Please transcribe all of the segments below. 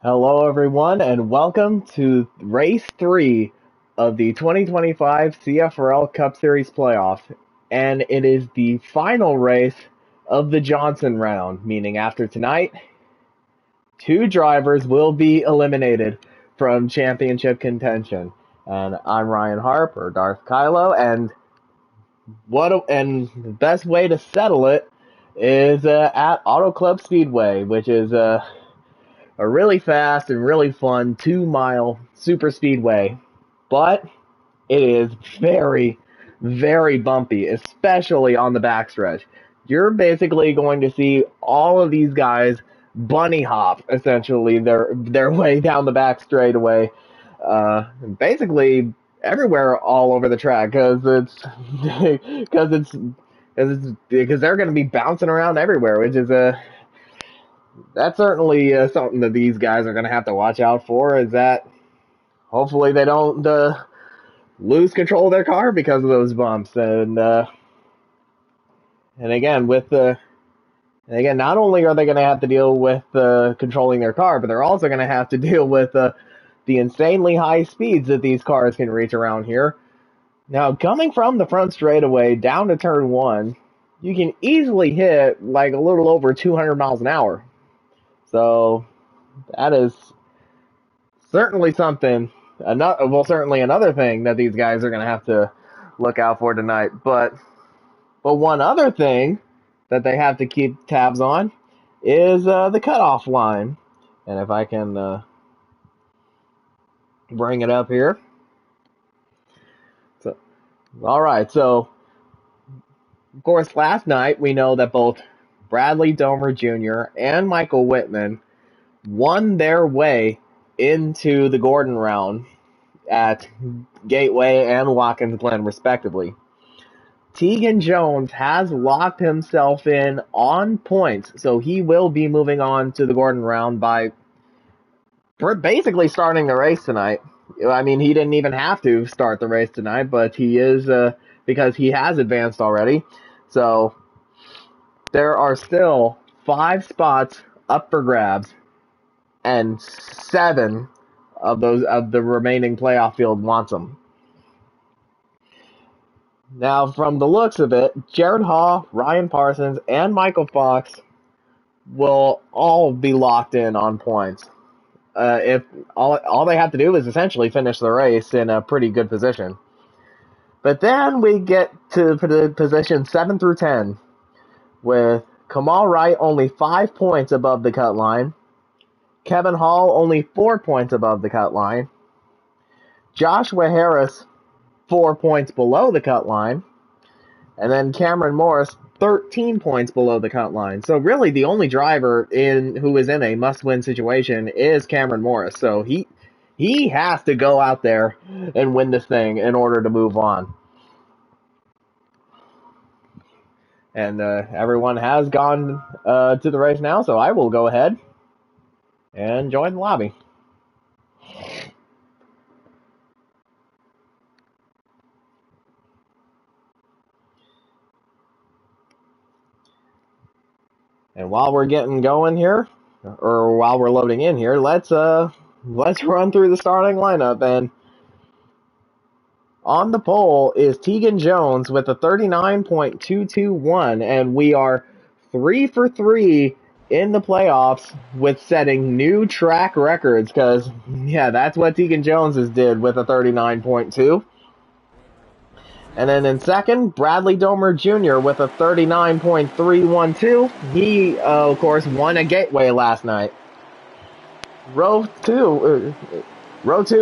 Hello, everyone, and welcome to Race 3 of the 2025 CFRL Cup Series playoff. And it is the final race of the Johnson round, meaning after tonight, two drivers will be eliminated from championship contention. And I'm Ryan Harp, or Darth Kylo, and the best way to settle it is at Auto Club Speedway, which is a really fast and really fun 2-mile super speedway, but it is very, very bumpy, especially on the backstretch. You're basically going to see all of these guys bunny hop essentially their way down the back straightaway, basically everywhere all over the track because they're going to be bouncing around everywhere, which is that's certainly something that these guys are going to have to watch out for, is that hopefully they don't lose control of their car because of those bumps. And again, not only are they going to have to deal with controlling their car, but they're also going to have to deal with the insanely high speeds that these cars can reach around here. Now, coming from the front straightaway down to turn 1, you can easily hit like a little over 200 miles an hour. So that is certainly something. Certainly another thing that these guys are going to have to look out for tonight. But one other thing that they have to keep tabs on is the cutoff line. And if I can bring it up here. So, all right. So, of course, last night we know that both Bradley Domer Jr. and Michael Whitman won their way into the Gordon round at Gateway and Watkins Glen, respectively. Tegan Jones has locked himself in on points, so he will be moving on to the Gordon round by basically starting the race tonight. I mean, he didn't even have to start the race tonight, but he is, because he has advanced already. So there are still 5 spots up for grabs, and 7 of the remaining playoff field wants them. Now, from the looks of it, Jared Haw, Ryan Parsons, and Michael Fox will all be locked in on points. If all they have to do is essentially finish the race in a pretty good position. But then we get to position 7 through 10, with Kamal Wright only 5 points above the cut line, Kevin Hall only 4 points above the cut line, Joshua Harris 4 points below the cut line, and then Cameron Morris 13 points below the cut line. So really the only driver who is in a must-win situation is Cameron Morris. So he has to go out there and win this thing in order to move on. And everyone has gone to the race now, so I will go ahead and join the lobby. And while we're getting going here, or while we're loading in here, let's run through the starting lineup. And on the pole is Tegan Jones with a 39.221, and we are 3 for 3 in the playoffs with setting new track records, because, yeah, that's what Tegan Jones did with a 39.2. And then in second, Bradley Domer Jr. with a 39.312. He, of course, won a Gateway last night. Row 2,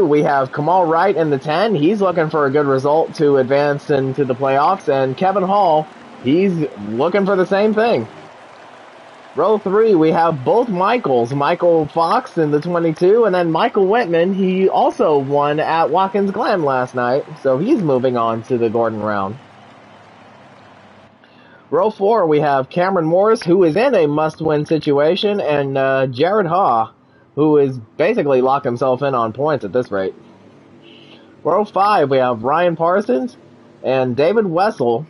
we have Kamal Wright in the 10. He's looking for a good result to advance into the playoffs. And Kevin Hall, he's looking for the same thing. Row 3, we have both Michaels. Michael Fox in the 22, and then Michael Whitman, he also won at Watkins Glen last night, so he's moving on to the Gordon round. Row 4, we have Cameron Morris, who is in a must-win situation, and Jared Haw, who is basically locked himself in on points at this rate. Row 5, we have Ryan Parsons and David Wessel,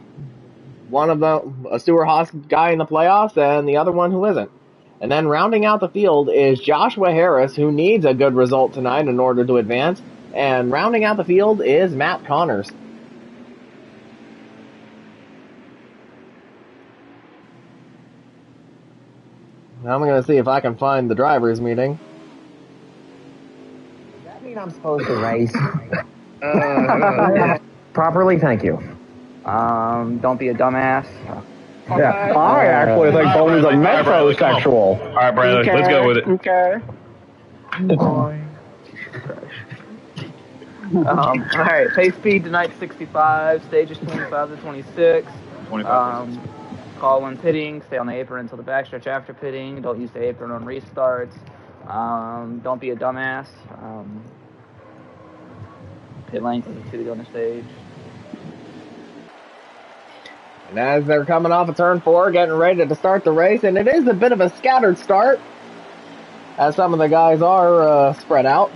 one of a Stuart Haas guy in the playoffs, and the other one who isn't. And then rounding out the field is Joshua Harris, who needs a good result tonight in order to advance. And rounding out the field is Matt Connors. Now I'm going to see if I can find the drivers' meeting. Does that mean I'm supposed to race? Properly, thank you. Don't be a dumbass. Yeah, I actually think Bone is a metrosexual. All right, Bradley, let's go with it. Okay. All right, pace speed tonight 65, stages 25 to 26. 25. Call when pitting, stay on the apron until the backstretch after pitting. Don't use the apron on restarts. Don't be a dumbass. Pit length is a 2 to go on the stage. And as they're coming off of turn 4, getting ready to start the race, and it is a bit of a scattered start, as some of the guys are spread out.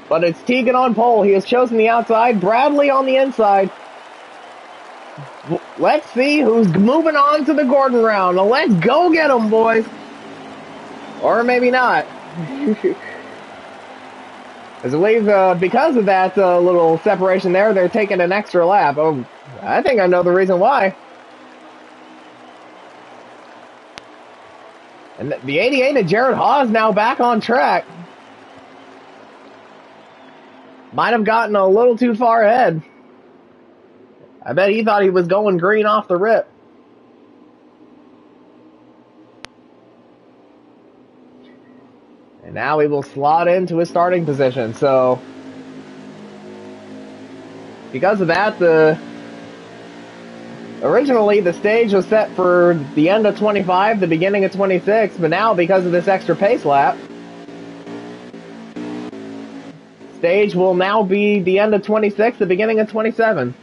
But it's Tegan on pole. He has chosen the outside. Bradley on the inside. Let's see who's moving on to the Gordon round. Now let's go get them, boys. Or maybe not. I believe because of that little separation there, they're taking an extra lap. Oh, I think I know the reason why. And the 88 of Jared Hawes now back on track. Might have gotten a little too far ahead. I bet he thought he was going green off the rip. And now he will slot into his starting position. So, because of that, originally the stage was set for the end of 25, the beginning of 26, but now because of this extra pace lap, stage will now be the end of 26, the beginning of 27.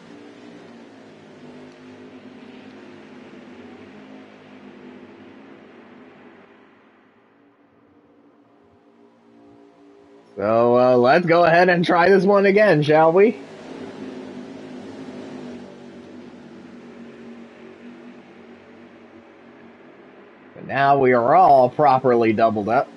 So let's go ahead and try this one again, shall we? And now we are all properly doubled up.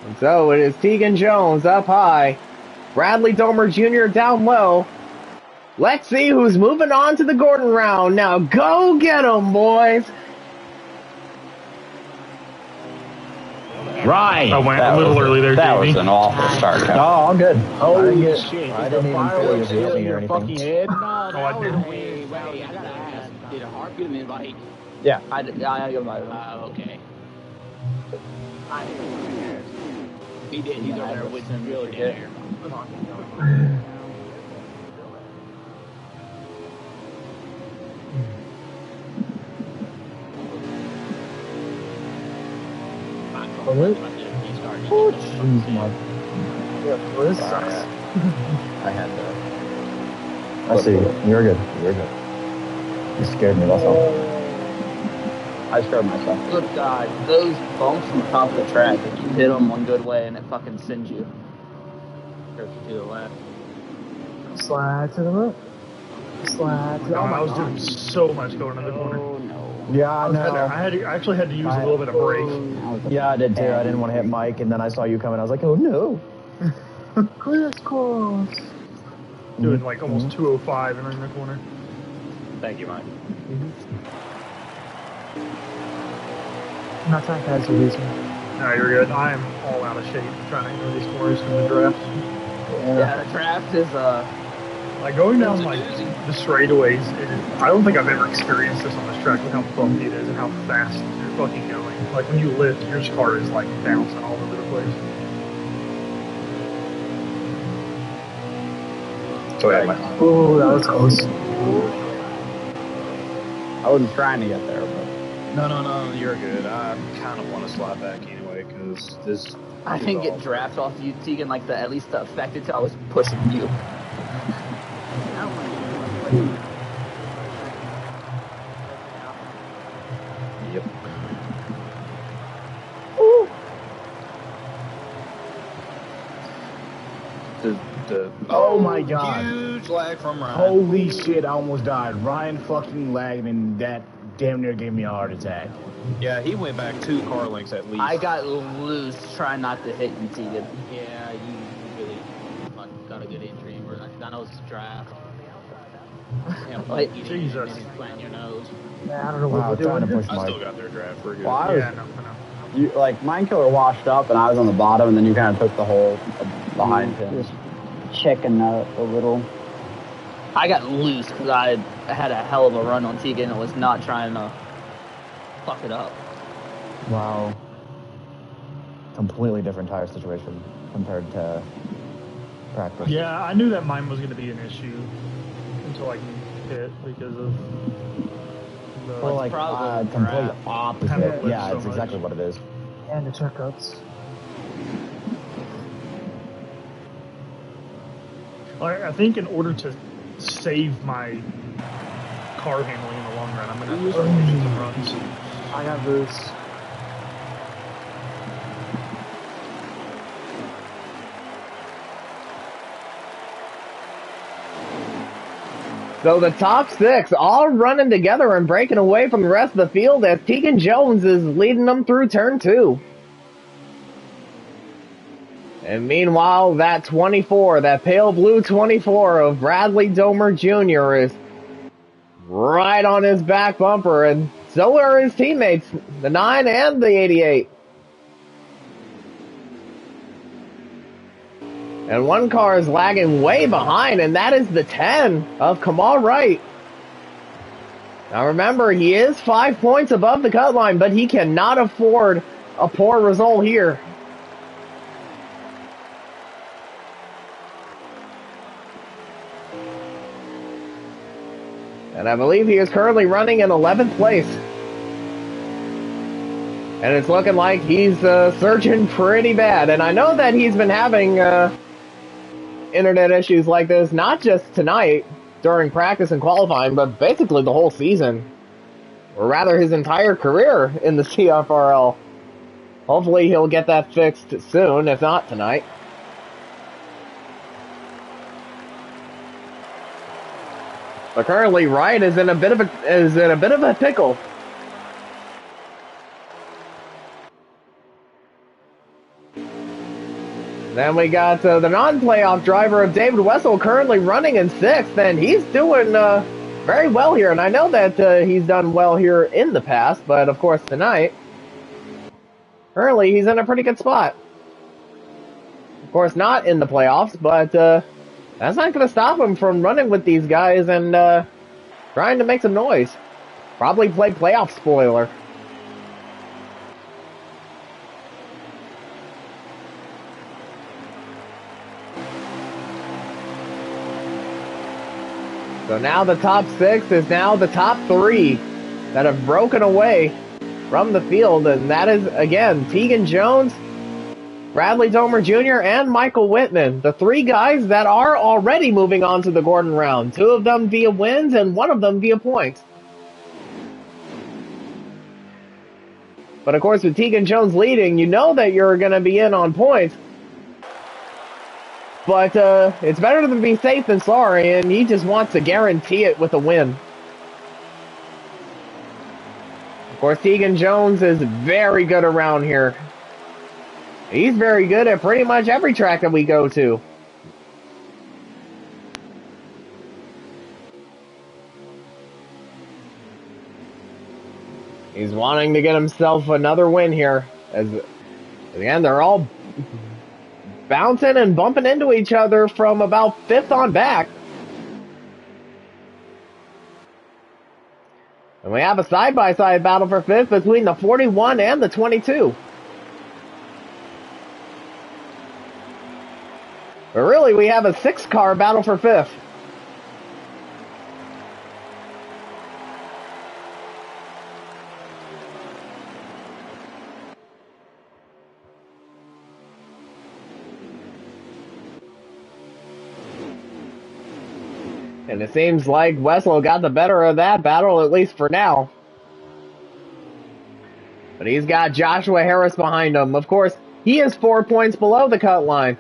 And so it is Tegan Jones up high, Bradley Domer Jr. down low. Let's see who's moving on to the Gordon round. Now go get them, boys. Right. I went a little early there, That Jamie. was an awful start. Oh, I'm good. Holy shit. I didn't even feel you hit me or anything. Fucking head? No, I did. Wait, I gotta ask. Did a Harp get him invite? Yeah. I give him Okay. He did. He's over there with some real dead air. Oh, jeez, my. Yeah, this sucks. I had to. I see. You're good. You're good. You scared me, that's all. I scared myself. Good God, those bumps on the top of the track, if you hit them one good way and it fucking sends you. Or to the left. Slide to the left. Slide to the left. I was doing so much going in the corner. Oh, no. Yeah, I know. I actually had to use a little bit of brake. Yeah, I did too. I didn't want to hit Mike, and then I saw you coming. I was like, oh no. Crisscross. Doing like almost 205 and in the corner. Thank you, Mike. Not that bad, reason. No, you're good. I am all out of shape trying to go these corners from the draft. Yeah, the draft is like going down like the straightaways. I don't think I've ever experienced this on this track with how bumpy it is and how fast you're fucking going. Like when you lift, your car is like bouncing all over the place. Go ahead, Mike. Oh, that was close. I wasn't trying to get there, but. No, you're good. I kind of want to slide back anyway, because this... I didn't get draft off you, Tegan, like at least the effect until I was pushing you. jumped it. Oh my god. Huge lag from Ryan. Holy shit, I almost died. Ryan fucking lagged and that damn near gave me a heart attack. Yeah, he went back 2 car lengths at least. I got loose trying not to hit you, Tegan. Yeah, you really got a good injury. I know it's a draft. Like, Jesus. Plant your nose. Man, I don't know what we're doing. Trying to push I Mike. still got their draft pretty good. Well, I was, Yeah, no. you, like, Mine Killer washed up and I was on the bottom and then you kind of took the hole behind him. Just checking a little. I got loose because I had a hell of a run on Tegan and was not trying to fuck it up. Wow. Completely different tire situation compared to practice. Yeah, I knew that mine was going to be an issue until I hit because of the... Well, like, complete opposite. Kind of Yeah, so it's exactly much. what it is. And the checkups. I think in order to save my car handling in the long run, I'm going to have to start making some runs. I got loose. So the top 6 all running together and breaking away from the rest of the field as Tegan Jones is leading them through turn 2. And meanwhile, that 24, that pale blue 24 of Bradley Domer Jr. is right on his back bumper, and so are his teammates, the 9 and the 88. And one car is lagging way behind, and that is the 10 of Kamal Wright. Now remember, he is 5 points above the cut line, but he cannot afford a poor result here. And I believe he is currently running in 11th place. And it's looking like he's searching pretty bad. And I know that he's been having internet issues like this, not just tonight during practice and qualifying, but basically the whole season. Or rather, his entire career in the CFRL. Hopefully he'll get that fixed soon, if not tonight. But currently, Wright is in a bit of a pickle. Then we got the non-playoff driver of David Wessel currently running in 6th, and he's doing very well here. And I know that he's done well here in the past, but of course tonight, currently he's in a pretty good spot. Of course, not in the playoffs, but that's not going to stop him from running with these guys and trying to make some noise. Probably play playoff spoiler. So now the top 6 is now the top 3 that have broken away from the field, and that is, again, Tegan Jones, Bradley Domer Jr., and Michael Whitman, the 3 guys that are already moving on to the Gordon round. 2 of them via wins and 1 of them via points. But of course, with Tegan Jones leading, you know that you're going to be in on points. But it's better to be safe than sorry, and he just wants to guarantee it with a win. Of course, Tegan Jones is very good around here. He's very good at pretty much every track that we go to. He's wanting to get himself another win here. As again, they're all bouncing and bumping into each other from about 5th on back. And we have a side-by-side battle for 5th between the 41 and the 22. But really, we have a 6-car battle for 5th. And it seems like Wessel got the better of that battle, at least for now. But he's got Joshua Harris behind him. Of course, he is 4 points below the cut line.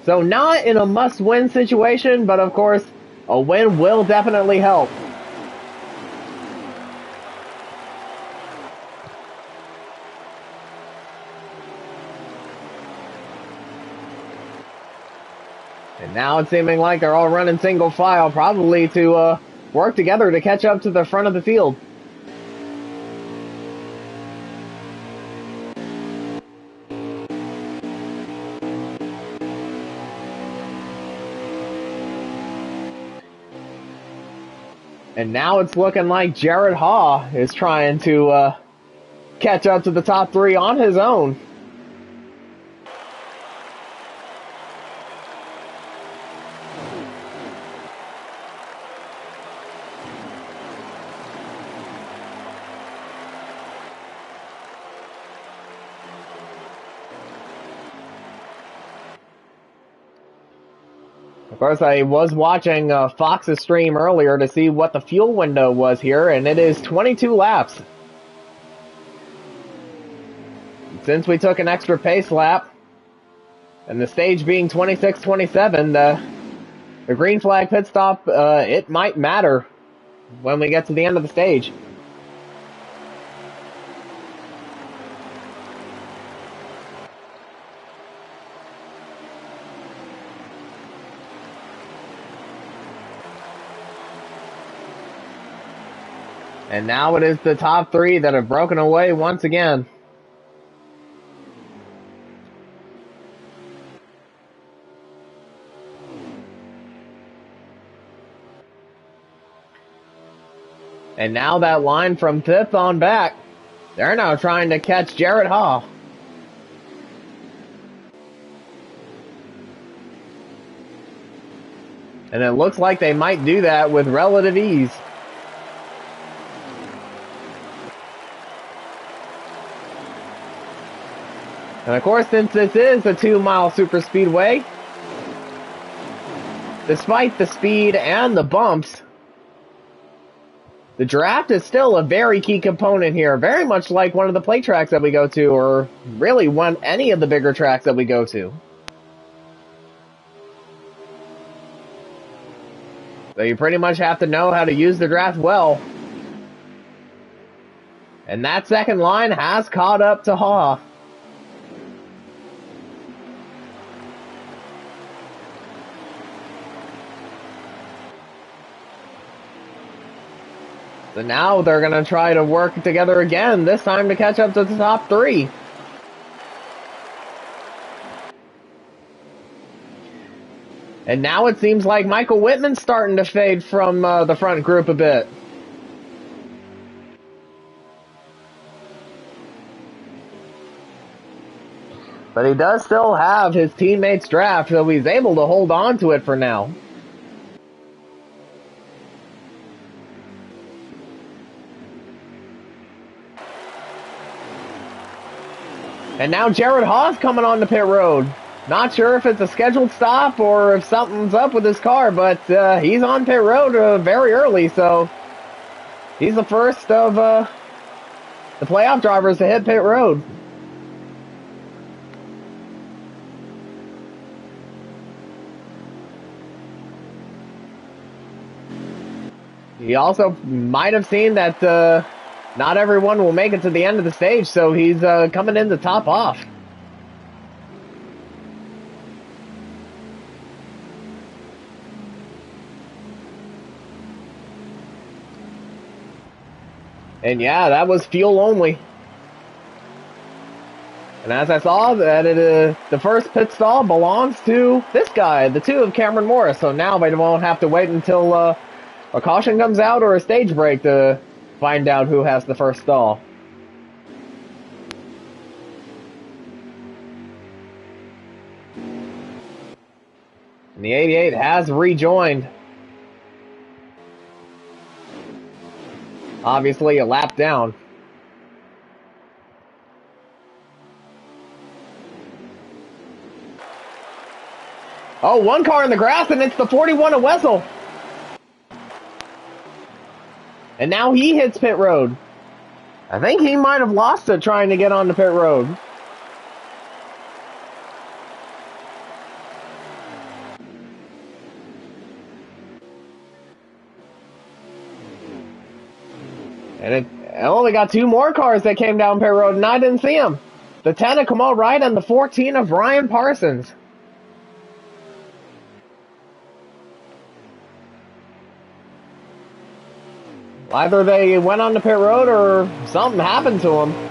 So not in a must-win situation, but of course, a win will definitely help. And now it's seeming like they're all running single file, probably to work together to catch up to the front of the field. And now it's looking like Jared Haw is trying to catch up to the top three on his own. Of course, I was watching Fox's stream earlier to see what the fuel window was here, and it is 22 laps. Since we took an extra pace lap, and the stage being 26-27, the green flag pit stop, it might matter when we get to the end of the stage. And now it is the top three that have broken away once again. And now that line from fifth on back, they're now trying to catch Jared Haw. And it looks like they might do that with relative ease. And of course, since this is a 2-mile superspeedway, despite the speed and the bumps, the draft is still a very key component here, very much like one of the play tracks that we go to, or really any of the bigger tracks that we go to. So you pretty much have to know how to use the draft well. And that second line has caught up to Haw. So now they're going to try to work together again, this time to catch up to the top three. And now it seems like Michael Whitman's starting to fade from the front group a bit. But he does still have his teammates' draft, so he's able to hold on to it for now. And now Jared Haw's coming on the pit road. Not sure if it's a scheduled stop or if something's up with his car, but he's on pit road very early, so he's the first of the playoff drivers to hit pit road. He also might have seen that not everyone will make it to the end of the stage, so he's coming in to top off. And yeah, that was fuel only. And as I saw, that the first pit stall belongs to this guy, the 2 of Cameron Morris. So now they won't have to wait until a caution comes out or a stage break to find out who has the first stall. And the 88 has rejoined. Obviously a lap down. Oh, one car in the grass, and it's the 41 of Wessel. And now he hits pit road. I think he might have lost it trying to get on the pit road. And it only got 2 more cars that came down pit road, and I didn't see them. The 10 of Kamal Wright and the 14 of Ryan Parsons. Either they went on the pit road or something happened to them.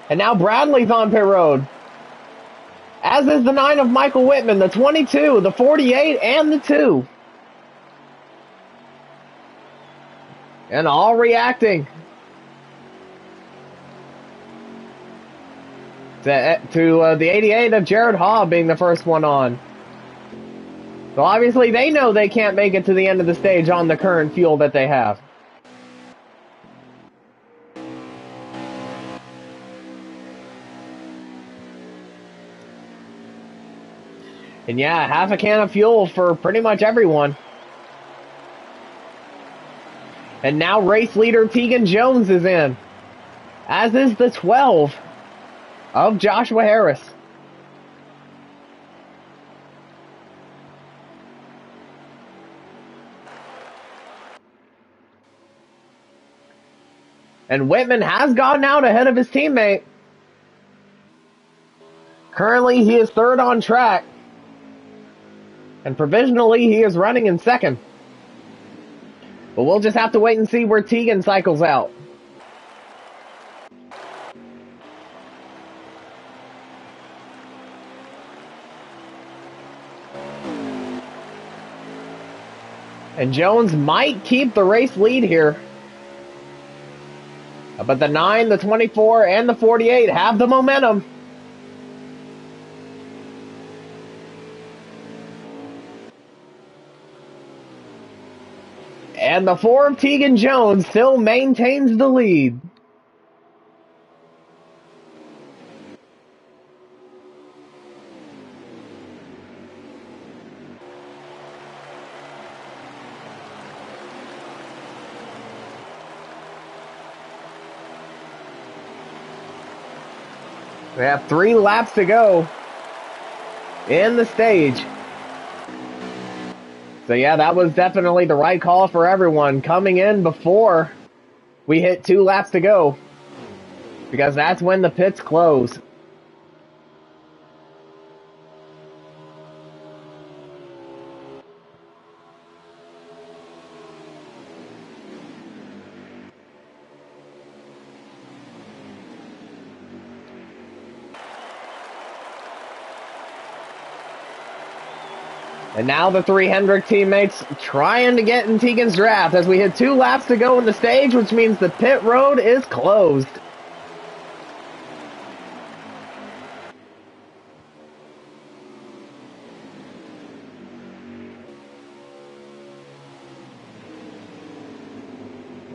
And now Bradley's on pit road. As is the 9 of Michael Whitman, the 22, the 48, and the 2. And all reacting to the 88 of Jared Haw being the first one on. So obviously they know they can't make it to the end of the stage on the current fuel that they have. And yeah, half a can of fuel for pretty much everyone. And now race leader Tegan Jones is in, as is the 12 of Joshua Harris. And Whitman has gotten out ahead of his teammate. Currently, he is third on track. And provisionally, he is running in second. But we'll just have to wait and see where Tegan cycles out. And Jones might keep the race lead here. But the 9, the 24, and the 48 have the momentum. And the 4 of Tegan Jones still maintains the lead. We have 3 laps to go in the stage. So yeah, that was definitely the right call for everyone coming in before we hit 2 laps to go, because that's when the pits close. And now the 3 Hendrick teammates trying to get in Tegan's draft as we hit 2 laps to go in the stage, which means the pit road is closed.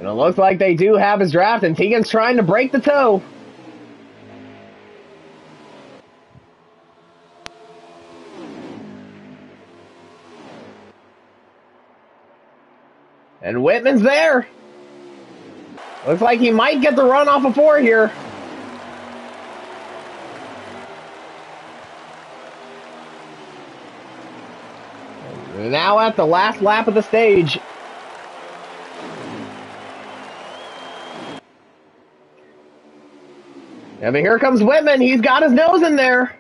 And it looks like they do have his draft, and Tegan's trying to break the toe. And Whitman's there. Looks like he might get the run off of 4 here. Now at the last lap of the stage. Yeah, but here comes Whitman. He's got his nose in there.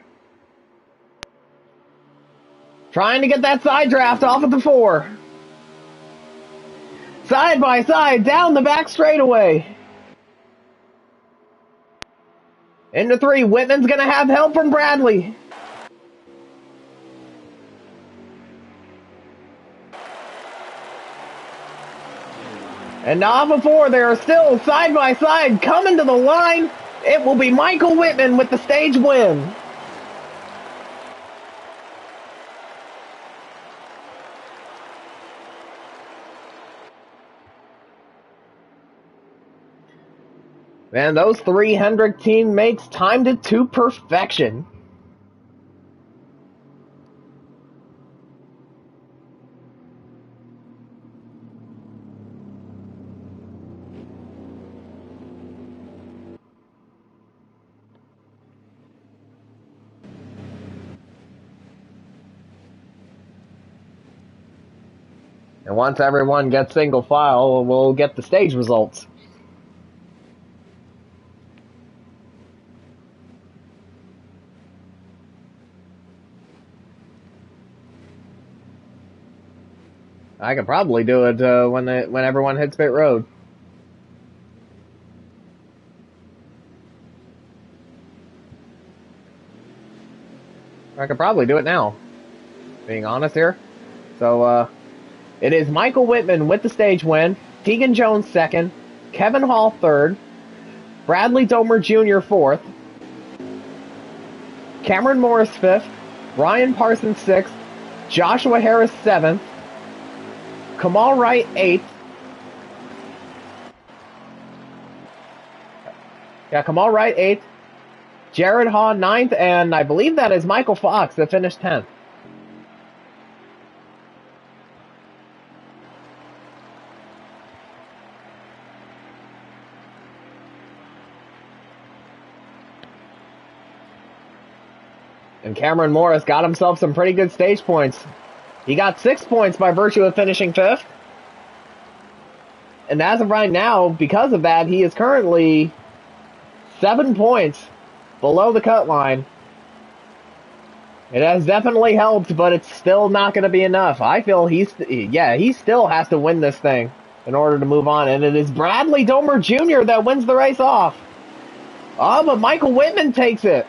Trying to get that side draft off of the 4. Side by side, down the back straightaway. Into 3, Whitman's going to have help from Bradley. And off of 4, they are still side by side, coming to the line. It will be Michael Whitman with the stage win. And those 3 Hendrick teammates timed it to perfection. And once everyone gets single file, we'll get the stage results. I could probably do it when everyone hits pit road. I could probably do it now, being honest here. So, it is Michael Whitman with the stage win, Tegan Jones second, Kevin Hall third, Bradley Domer Jr. fourth, Cameron Morris fifth, Ryan Parsons sixth, Joshua Harris seventh, Kamal Wright eighth. Yeah, Kamal Wright eighth, Jared Haw ninth, and I believe that is Michael Fox that finished 10th. And Cameron Morris got himself some pretty good stage points. He got 6 points by virtue of finishing 5th. And as of right now, because of that, he is currently 7 points below the cut line. It has definitely helped, but it's still not going to be enough. I feel he still has to win this thing in order to move on. And it is Bradley Domer Jr. that wins the race off. Oh, but Michael Whitman takes it.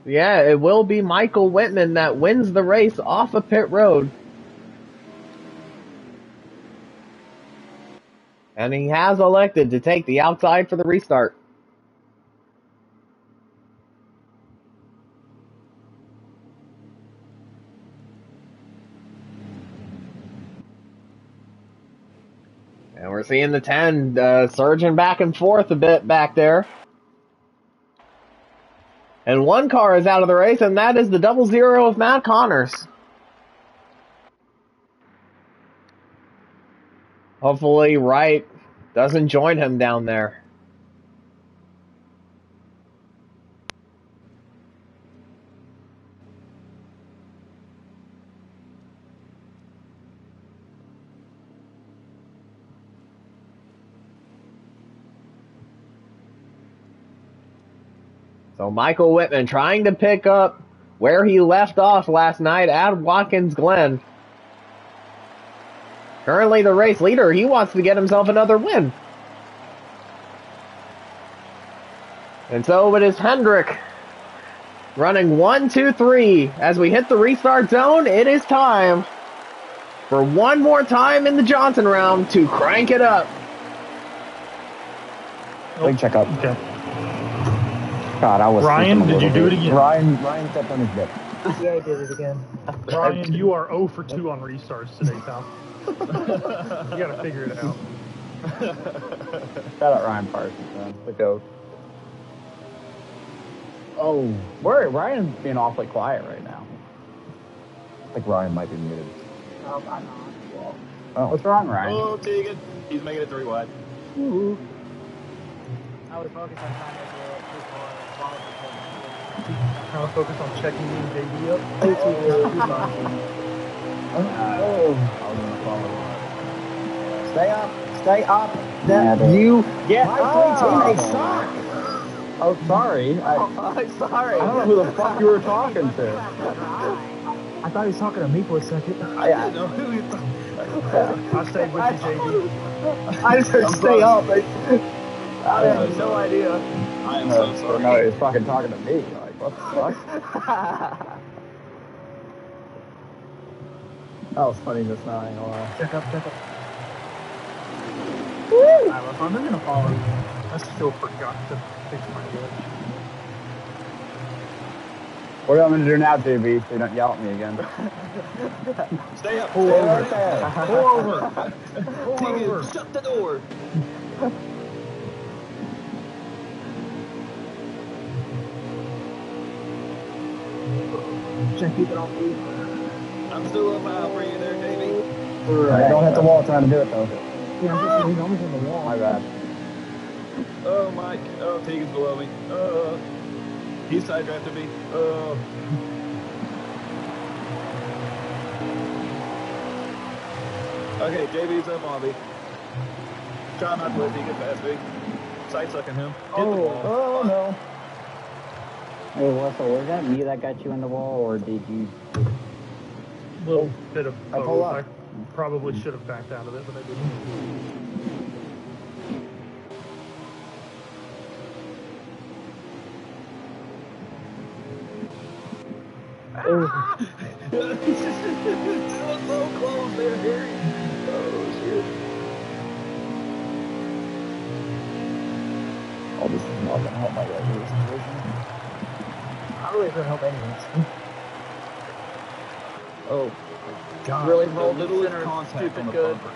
Yeah, it will be Michael Whitman that wins the race off of pit road. And he has elected to take the outside for the restart. And we're seeing the 10 surging back and forth a bit back there. And one car is out of the race, and that is the 00 of Matt Connors. Hopefully Wright doesn't join him down there. So Michael Whitman trying to pick up where he left off last night at Watkins Glen. Currently the race leader, he wants to get himself another win. And so it is Hendrick running 1, 2, 3. As we hit the restart zone, it is time for one more time in the Johnson round to crank it up. Big checkup. Okay. God, I was. Ryan, did you do it again? Ryan stepped on his dip. Yeah, I did it again. Ryan, you are 0 for 2 on restarts today, pal. You gotta figure it out. Shout out Ryan Parsons, man. The GOAT. Oh, Ryan's being awfully quiet right now. I think Ryan might be muted. I'm not. Oh. What's wrong, Ryan? Oh, Tegan. He's making it 3 wide. Ooh. I was focused on trying to get I was focused on checking me and JD up. I was gonna follow. Stay up. Yeah, You get my teammates teammates suck. Oh, sorry. I'm sorry. I don't know who the fuck you were talking to. I thought he was talking to me for a second. I know who you thought. I stayed with you, JD. I just heard stay up. I have no idea. I am so sorry. No, he's fucking talking to me. Like, what the fuck? That was funny just now, I ain't gonna lie. Check up. Alright, look, I'm gonna follow. I still forgot to fix my glitch. What am I gonna do now, JB, so you don't yell at me again? Stay up. Pull Stay over. right there. Pull over. Pull Tegan, over. shut the door. Check keep it on me. I'm still up high for you there, JB. I don't hit the wall trying to do it, though. Yeah, I'm just, he's almost on the wall. My bad. Oh, Mike. Oh, Tegan's below me. He side drafted me. Okay, JB's up on me. Try not to let me get past me. Side sucking him. Hit the wall. Oh no. Hey, Russell, was that me that got you in the wall, or did you? Little bit of I pull both. up. I probably should have backed out of it, but I didn't. That was so close there, Harry. Oh, shit. Oh, this is not gonna help my guy in this situation. I don't really gonna help anyone. Oh, God, really the rolled in littlest center, contact stupid on the good. bumper.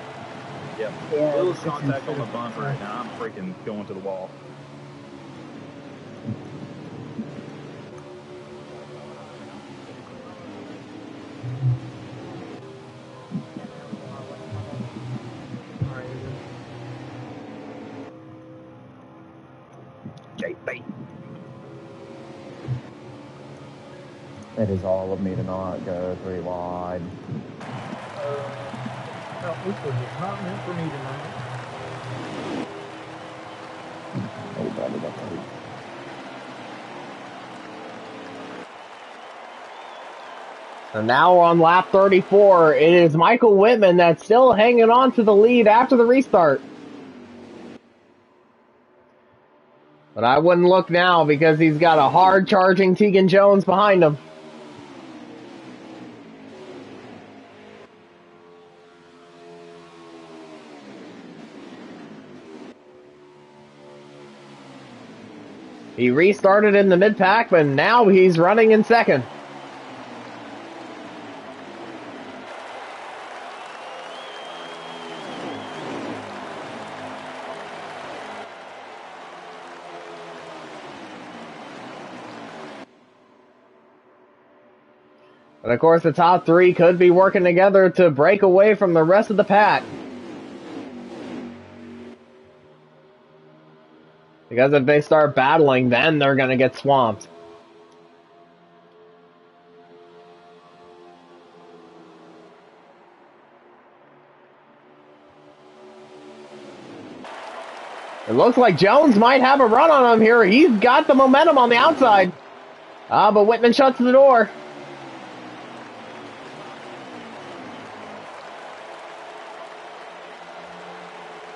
Yep. Yeah, Littlest 16 contact on the feet. bumper, and now I'm freaking going to the wall. JB. It is all of me to not go 3 wide. No, this was just not meant for me tonight. Oh, God, I got that. So now we're on lap 34. It is Michael Whitman that's still hanging on to the lead after the restart. But I wouldn't look now because he's got a hard charging Tegan Jones behind him. He restarted in the mid-pack, but now he's running in second. And of course, the top three could be working together to break away from the rest of the pack. Because if they start battling, then they're going to get swamped. It looks like Jones might have a run on him here. He's got the momentum on the outside. But Whitman shuts the door.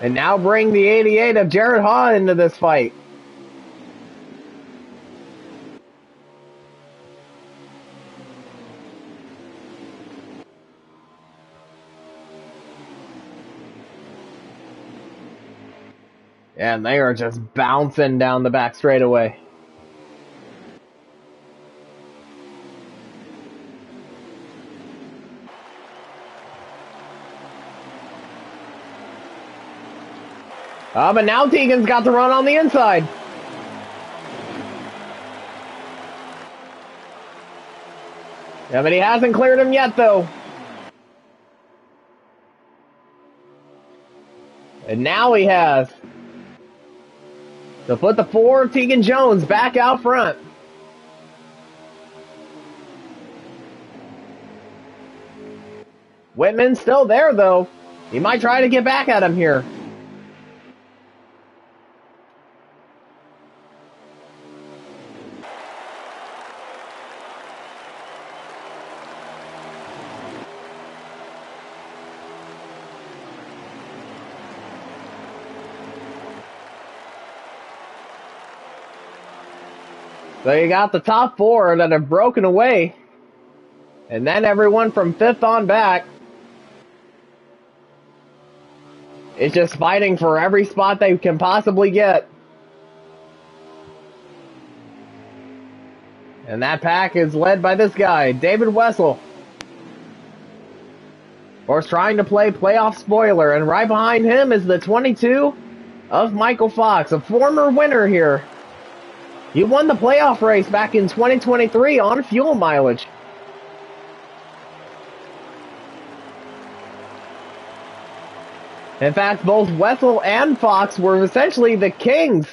And now bring the 88 of Jared Haw into this fight. And they are just bouncing down the back straightaway. But now Tegan's got the run on the inside. Yeah, but he hasn't cleared him yet, though. And now he has. To put the 4 of Tegan Jones back out front. Whitman's still there, though. He might try to get back at him here. So you got the top 4 that have broken away. And then everyone from 5th on back is just fighting for every spot they can possibly get. And that pack is led by this guy, David Wessel. Of course, trying to play playoff spoiler. And right behind him is the 22 of Michael Fox, a former winner here. He won the playoff race back in 2023 on fuel mileage. In fact, both Wessel and Fox were essentially the kings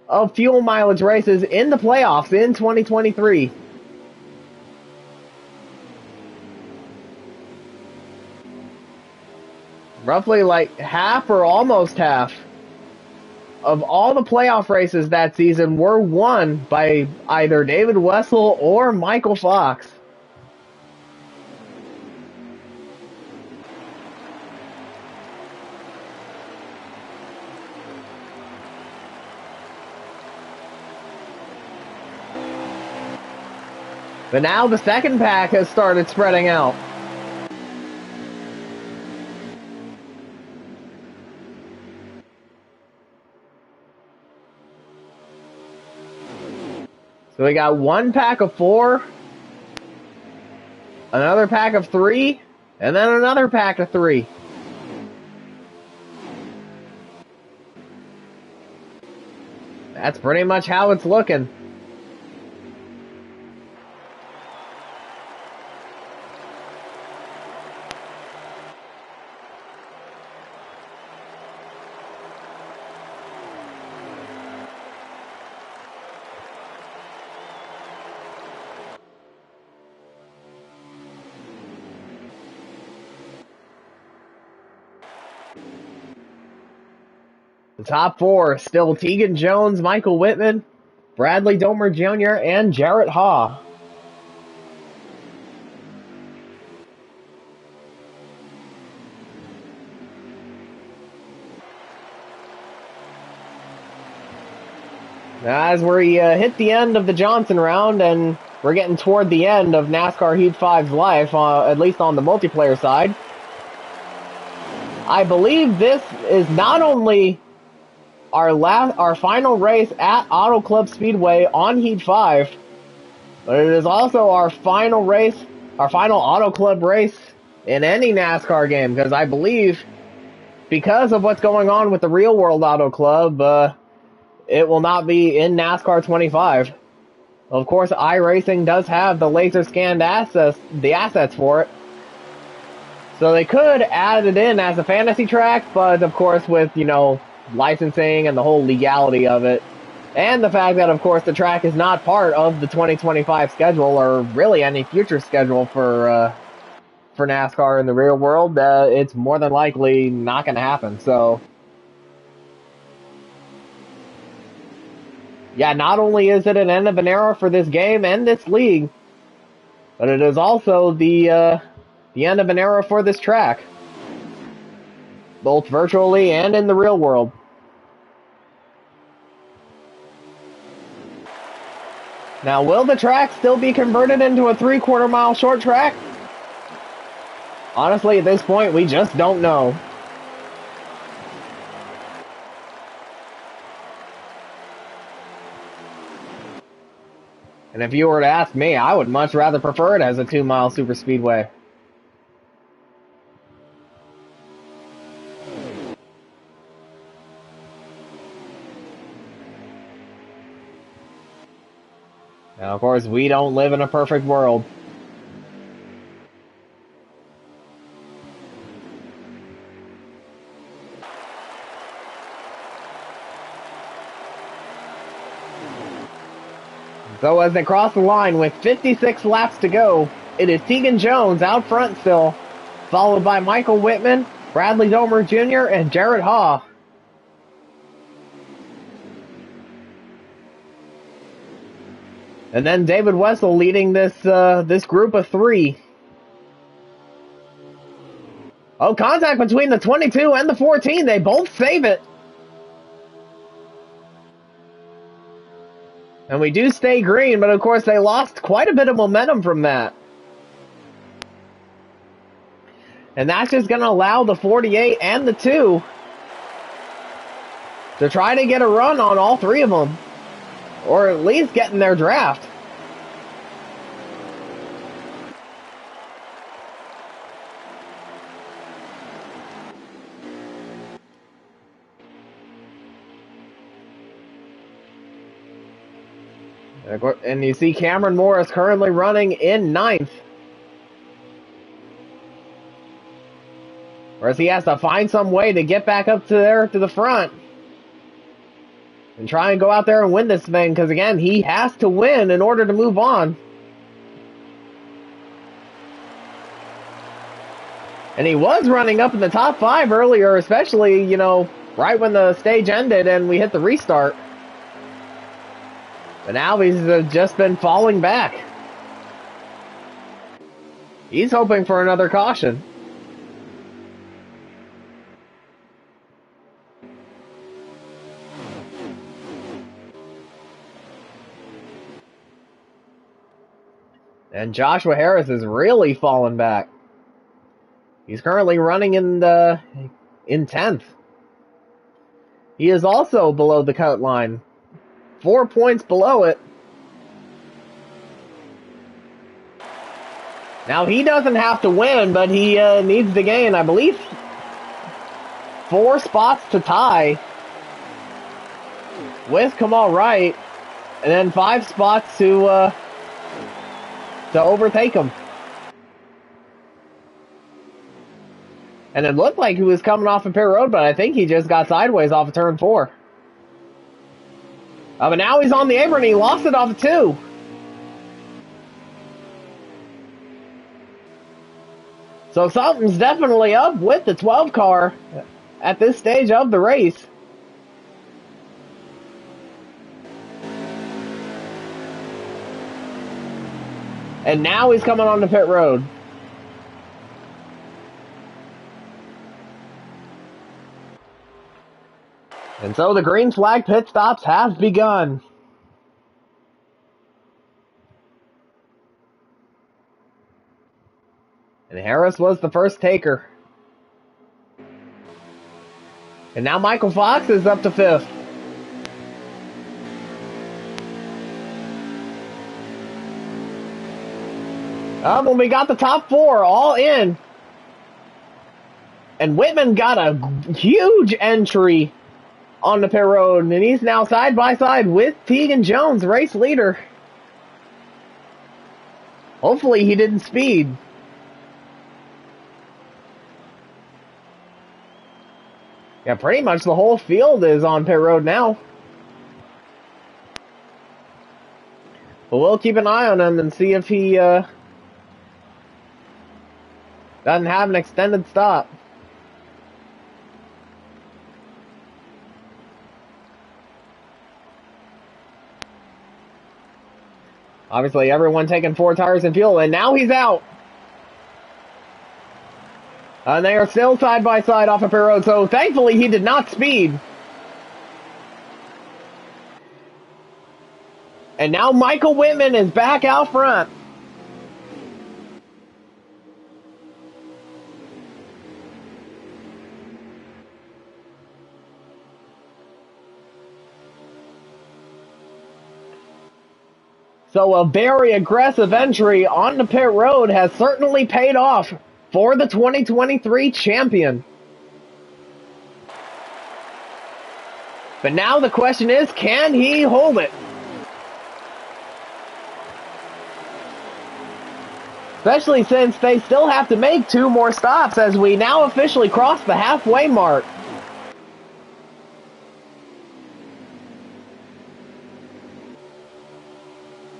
of fuel mileage races in the playoffs in 2023. Roughly like half or almost half of all the playoff races that season were won by either David Wessel or Michael Fox. But now the second pack has started spreading out. So we got one pack of 4, another pack of 3, and then another pack of 3. That's pretty much how it's looking. The top 4 still Tegan Jones, Michael Whitman, Bradley Domer Jr., and Jarrett Haw. As we hit the end of the Johnson round, and we're getting toward the end of NASCAR Heat 5's life, at least on the multiplayer side, I believe this is not only our final race at Auto Club Speedway on Heat 5, but it is also our final Auto Club race in any NASCAR game, because I believe, because of what's going on with the Real World Auto Club, it will not be in NASCAR 25. Of course, iRacing does have the laser scanned assets for it. So they could add it in as a fantasy track, but of course with, licensing and the whole legality of it, and the fact that, of course, the track is not part of the 2025 schedule, or really any future schedule for NASCAR in the real world, it's more than likely not going to happen. So, yeah, not only is it an end of an era for this game and this league, but it is also the end of an era for this track, both virtually and in the real world. Now, will the track still be converted into a 3/4 mile short track? Honestly, at this point, we just don't know. And if you were to ask me, I would much rather prefer it as a 2-mile super speedway. Now, of course, we don't live in a perfect world. So as they cross the line with 56 laps to go, it is Tegan Jones out front still, followed by Michael Whitman, Bradley Domer Jr., and Jarrett Haw. And then David Wessel leading this group of 3. Oh, contact between the 22 and the 14. They both save it. And we do stay green, but of course they lost quite a bit of momentum from that. And that's just going to allow the 48 and the 2 to try to get a run on all 3 of them. Or at least get in their draft. And you see Cameron Morris currently running in 9th. Whereas he has to find some way to get back up to the front. and try and go out there and win this thing, because again, he has to win in order to move on. And he was running up in the top 5 earlier, especially, you know, right when the stage ended and we hit the restart. But now he's just been falling back. He's hoping for another caution. And Joshua Harris is really falling back. He's currently running in 10th. He is also below the cut line. 4 points below it. Now he doesn't have to win, but he needs to gain, I believe, 4 spots to tie with Kamal Wright, and then 5 spots to overtake him. And it looked like he was coming off of pit road, but I think he just got sideways off of turn 4. But now he's on the apron, he lost it off of 2. So something's definitely up with the 12 car at this stage of the race. And now he's coming on the pit road. And so the green flag pit stops have begun. And Harris was the first taker. And now Michael Fox is up to 5th. When we got the top 4 all in. And Whitman got a huge entry on the pit road, and he's now side by side with Tegan Jones, race leader. Hopefully he didn't speed. Yeah, pretty much the whole field is on pit road now. But we'll keep an eye on him and see if he doesn't have an extended stop. Obviously, everyone taking 4 tires and fuel, and now he's out. And they are still side by side off of pit road, so thankfully he did not speed. And now Michael Whitman is back out front. So a very aggressive entry on the pit road has certainly paid off for the 2023 champion. But now the question is, can he hold it? Especially since they still have to make 2 more stops as we now officially cross the halfway mark.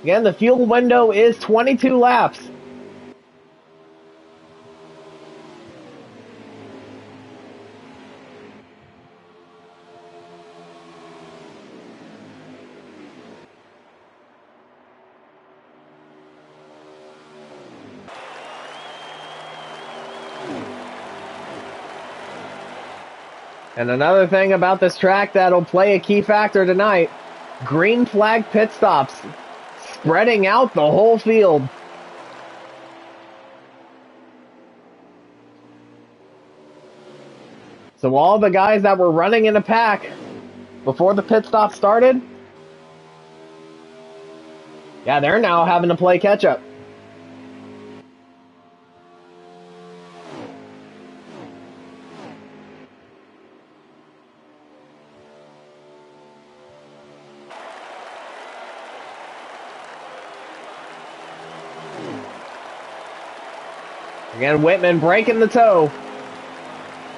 Again, the fuel window is 22 laps. And another thing about this track that'll play a key factor tonight, green flag pit stops, spreading out the whole field. So all the guys that were running in a pack before the pit stop started, yeah, they're now having to play catch up. Again, Whitman breaking the toe,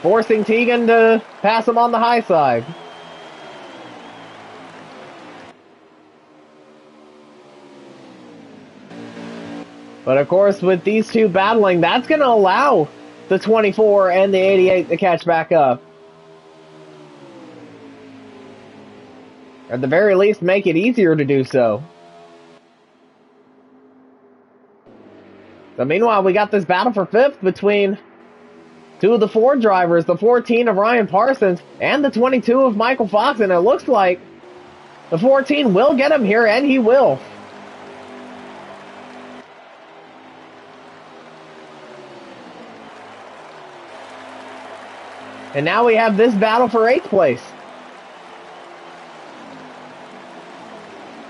forcing Tegan to pass him on the high side. But of course, with these two battling, that's going to allow the 24 and the 88 to catch back up. Or at the very least, make it easier to do so. So meanwhile, we got this battle for fifth between two of the Ford drivers, the 14 of Ryan Parsons and the 22 of Michael Fox, and it looks like the 14 will get him here, and he will. And now we have this battle for 8th place,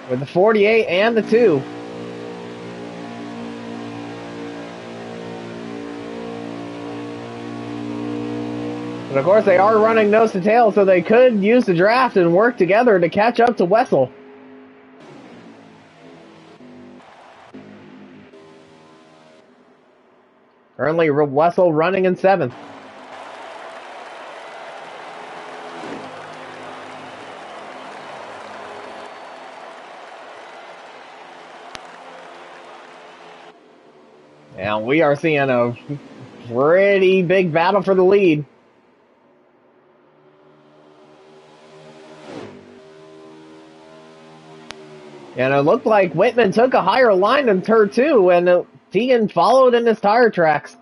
with the 48 and the 2. And of course, they are running nose to tail, so they could use the draft and work together to catch up to Wessel. Currently, Wessel running in 7th. And we are seeing a pretty big battle for the lead. And it looked like Whitman took a higher line in turn 2, and Tegan followed in his tire tracks.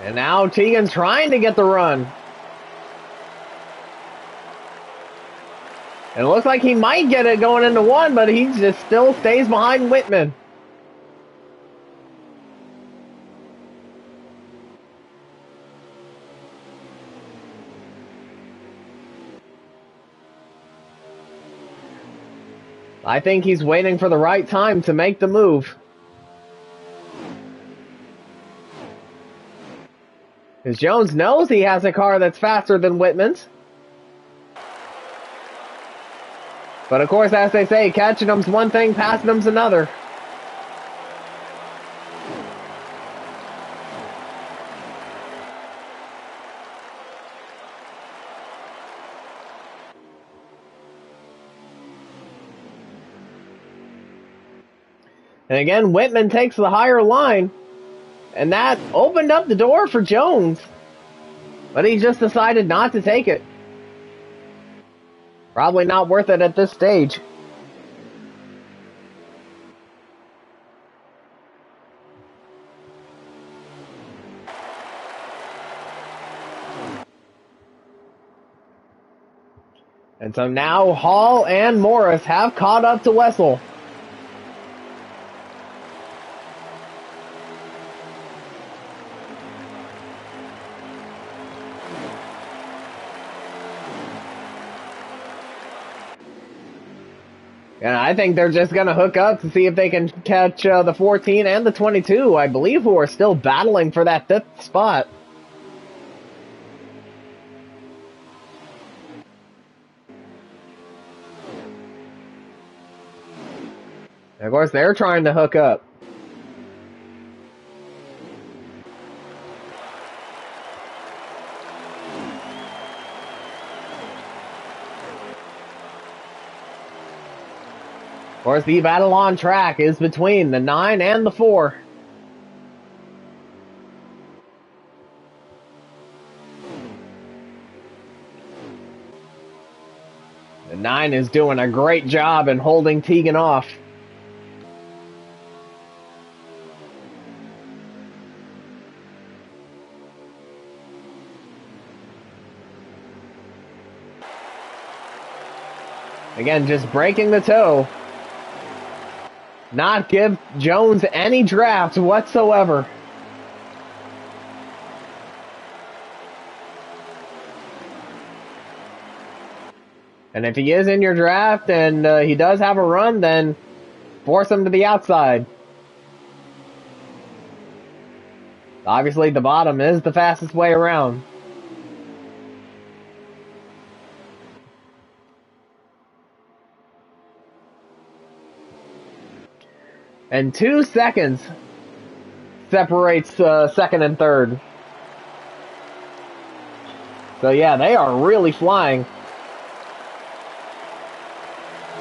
And now Tegan's trying to get the run. And it looks like he might get it going into 1, but he just still stays behind Whitman. I think he's waiting for the right time to make the move. Because Jones knows he has a car that's faster than Whitman's. But of course, as they say, catching them's one thing, passing them's another. And again, Whitman takes the higher line. And that opened up the door for Jones. But he just decided not to take it. Probably not worth it at this stage. And so now Hall and Morris have caught up to Wessel. And I think they're just going to hook up to see if they can catch the 14 and the 22, I believe, who are still battling for that 5th spot. And of course, they're trying to hook up. Of course, the battle on track is between the 9 and the 4. The 9 is doing a great job in holding Tegan off. Again, just breaking the toe. Not give Jones any draft whatsoever. And if he is in your draft and he does have a run, then force him to the outside. Obviously, the bottom is the fastest way around. And 2 seconds separates second and third. So yeah, they are really flying.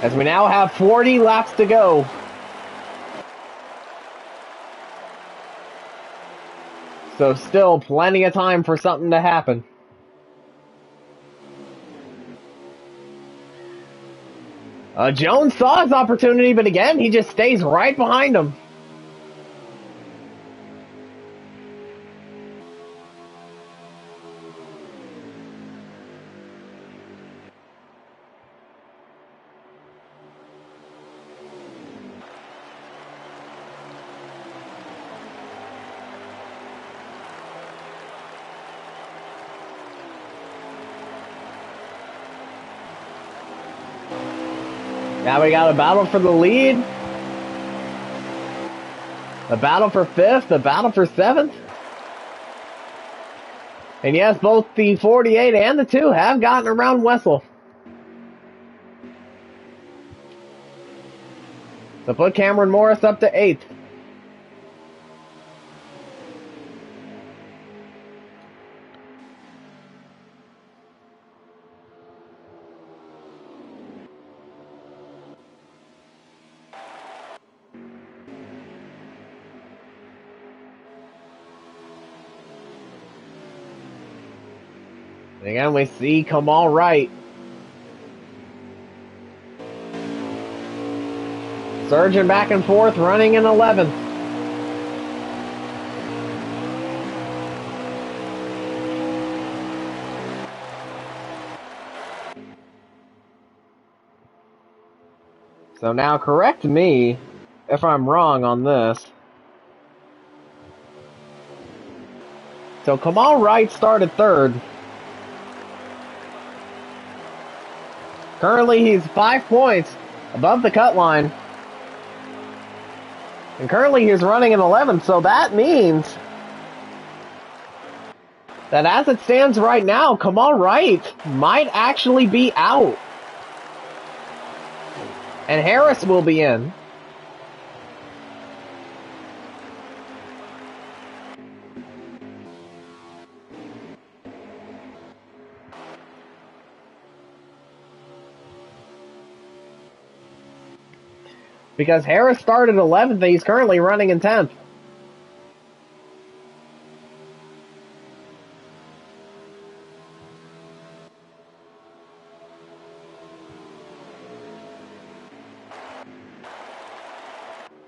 As we now have 40 laps to go. So still plenty of time for something to happen. Jones saw his opportunity, but again, he just stays right behind him. Now we got a battle for the lead. A battle for 5th, a battle for 7th. And yes, both the 48 and the 2 have gotten around Wessel. So put Cameron Morris up to 8th. And again, we see Kamal Wright. Surging back and forth, running in 11th. So now correct me if I'm wrong on this. So Kamal Wright started 3rd. Currently he's 5 points above the cut line. And currently he's running in 11th, so that means that as it stands right now, Kamal Wright might actually be out. And Harris will be in. Because Harris started 11th, he's currently running in 10th.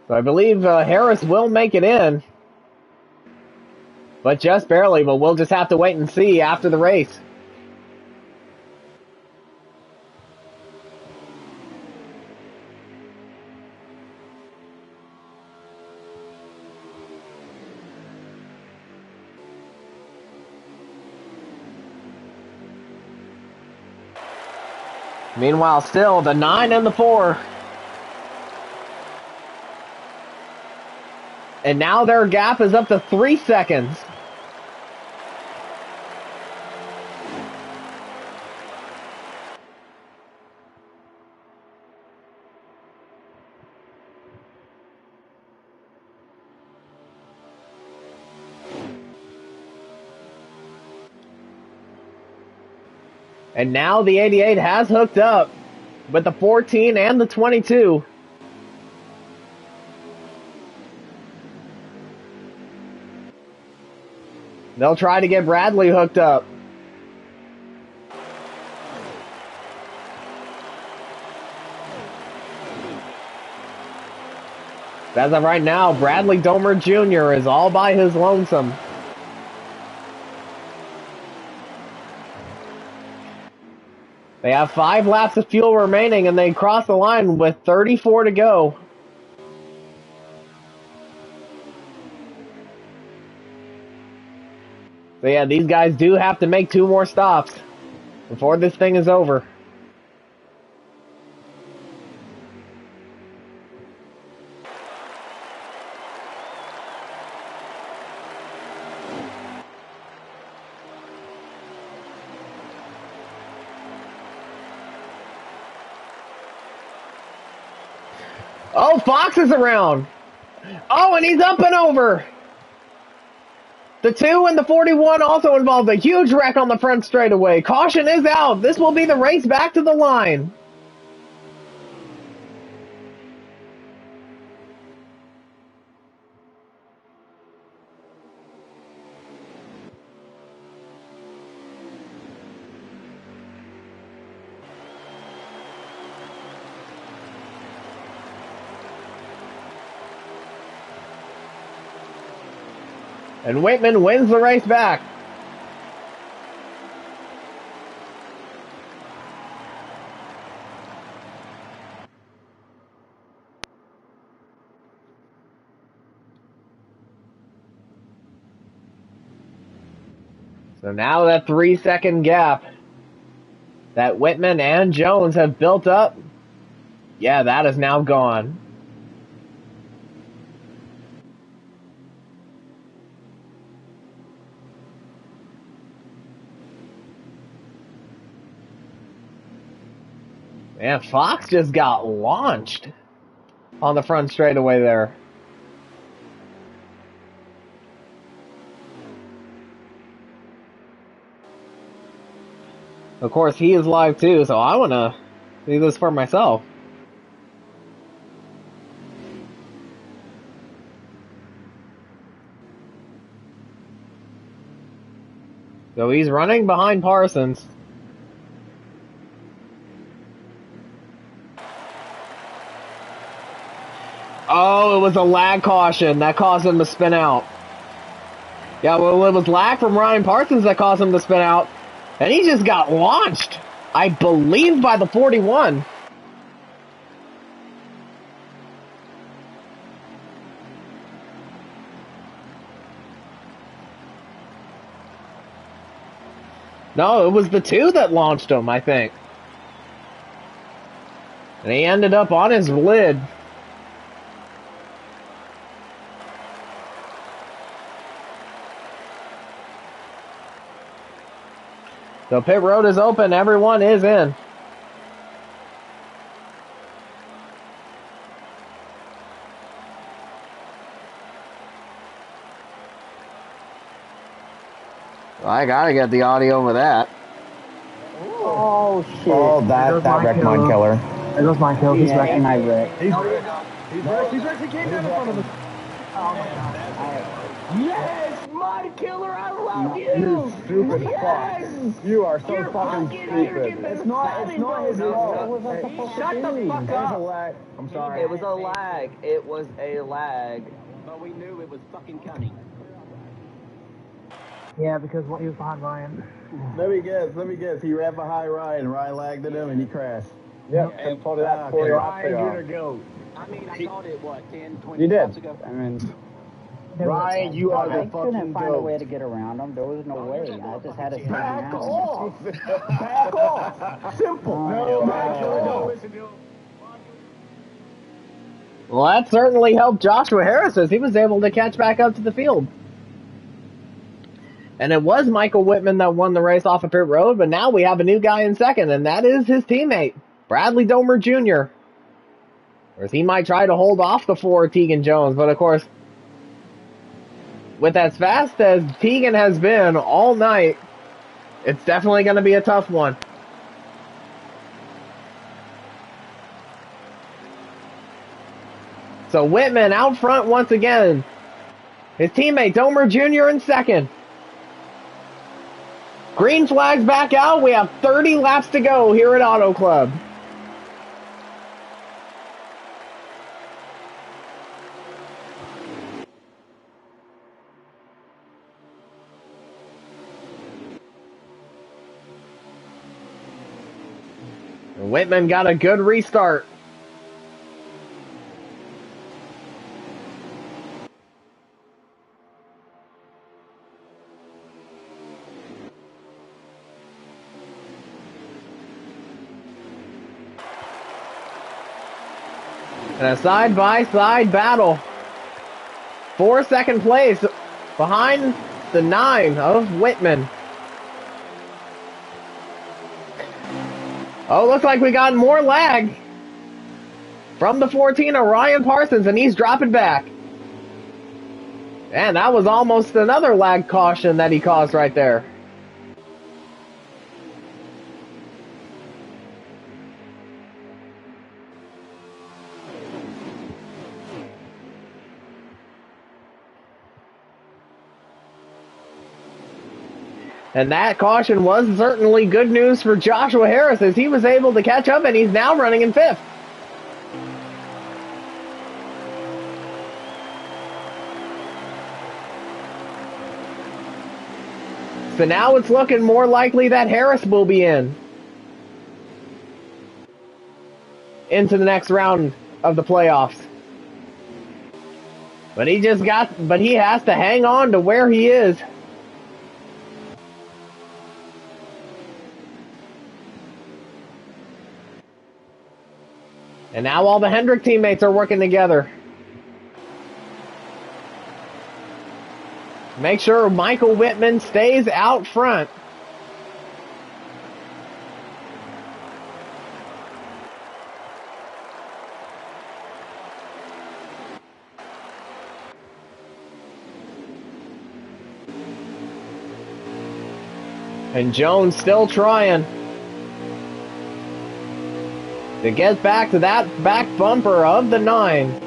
So I believe Harris will make it in. But just barely, but we'll just have to wait and see after the race. Meanwhile, still the 9 and the 4. And now their gap is up to 3 seconds. And now the 88 has hooked up with the 14 and the 22. They'll try to get Bradley hooked up. As of right now, Bradley Domer Jr. is all by his lonesome. They have 5 laps of fuel remaining, and they cross the line with 34 to go. So yeah, these guys do have to make 2 more stops before this thing is over. Oh, Fox is around. Oh, and he's up and over. The 2 and the 41 also involved a huge wreck on the front straightaway. Caution is out. This will be the race back to the line. And Whitman wins the race back. So now that 3-second gap that Whitman and Jones have built up, yeah, that is now gone. Man, Fox just got launched on the front straightaway there. Of course, he is live too, so I want to see this for myself. So he's running behind Parsons. Oh, it was a lag caution. That caused him to spin out. Yeah, well, it was lag from Ryan Parsons that caused him to spin out. And he just got launched, I believe, by the 41. No, it was the 2 that launched him, I think. And he ended up on his lid. So pit road is open. Everyone is in. Well, I gotta get the audio over that. Oh shit! Oh, that wrecked mine killer. There goes mine kill. He's wrecking my wreck. He's wrecked. He's wrecked. He came down in front of us. Oh my god. Yes, my killer, I love you. You stupid yes. fuck. You are so You're fucking stupid. It's not his fault. Shut the fuck up. I'm sorry. It was a lag. It was a lag. But we knew it was fucking coming. Yeah, because he was behind Ryan. Let me guess. He ran behind Ryan. Ryan lagged at him and he crashed. Yep. And pulled it out for you. Ryan, you're the goat. I mean, I thought it, 10, 20 You minutes did. ago? I mean, Ryan, you are the I fucking couldn't find a way goat. to get around him. There was no way. I just had to stay Back down. off. Back off. Simple. No, Back Listen to him. Well, that certainly helped Joshua Harris as he was able to catch back up to the field. And it was Michael Whitman that won the race off of pit road, but now we have a new guy in second, and that is his teammate, Bradley Domer Jr. Whereas he might try to hold off the 4 Tegan Jones, but of course, with as fast as Tegan has been all night, it's definitely going to be a tough one. So Whitman out front once again. His teammate Domer Jr. in second. Green flag's back out. We have 30 laps to go here at Auto Club. Whitman got a good restart. And a side-by-side battle for second place behind the 9 of Whitman. Oh, looks like we got more lag from the 14 of Ryan Parsons, and he's dropping back. And that was almost another lag caution that he caused right there. And that caution was certainly good news for Joshua Harris as he was able to catch up and he's now running in 5th. So now it's looking more likely that Harris will be into the next round of the playoffs. But he has to hang on to where he is. And now all the Hendrick teammates are working together. Make sure Michael Whitman stays out front. And Jones still trying to get back to that back bumper of the 9.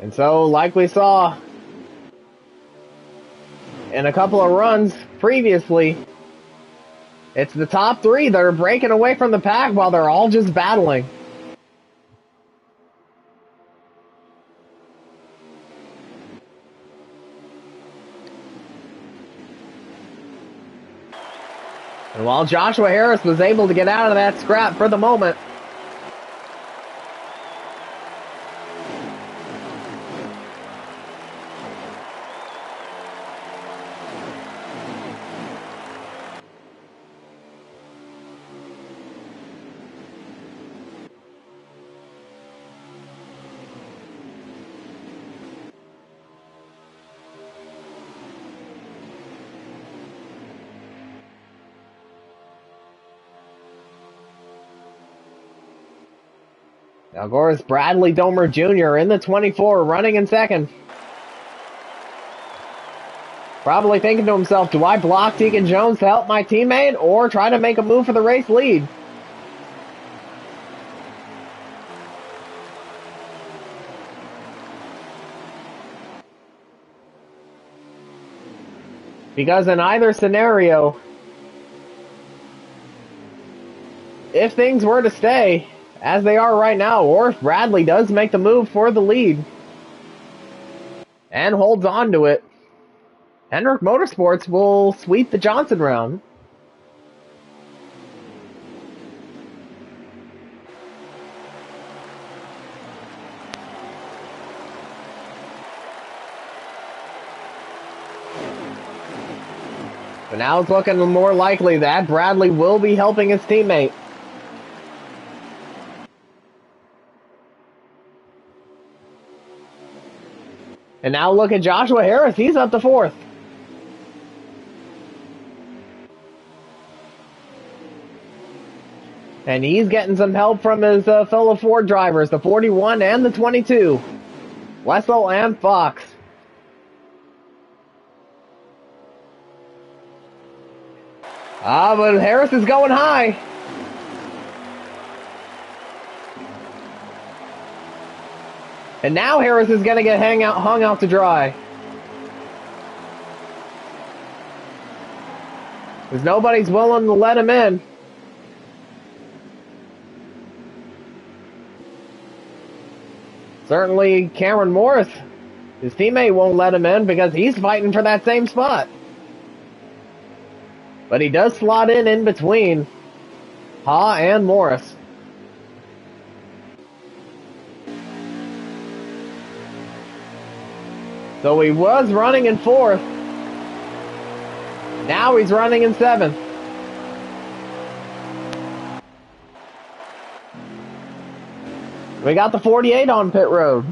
And so, like we saw in a couple of runs previously, it's the top 3 that are breaking away from the pack while they're all just battling. And while Joshua Harris was able to get out of that scrap for the moment, now, of course, Bradley Domer Jr. in the 24, running in 2nd. Probably thinking to himself, do I block Deacon Jones to help my teammate or try to make a move for the race lead? Because in either scenario, if things were to stay as they are right now, or if Bradley does make the move for the lead and holds on to it, Hendrick Motorsports will sweep the Johnson round. But now it's looking more likely that Bradley will be helping his teammate. And now look at Joshua Harris. He's up to 4th. And he's getting some help from his fellow Ford drivers, the 41 and the 22. Wessel and Fox. But Harris is going high. And now Harris is going to get hung out to dry. Because nobody's willing to let him in. Certainly Cameron Morris, his teammate, won't let him in because he's fighting for that same spot. But he does slot in between Ha and Morris. So he was running in 4th. Now he's running in 7th. We got the 48 on pit road.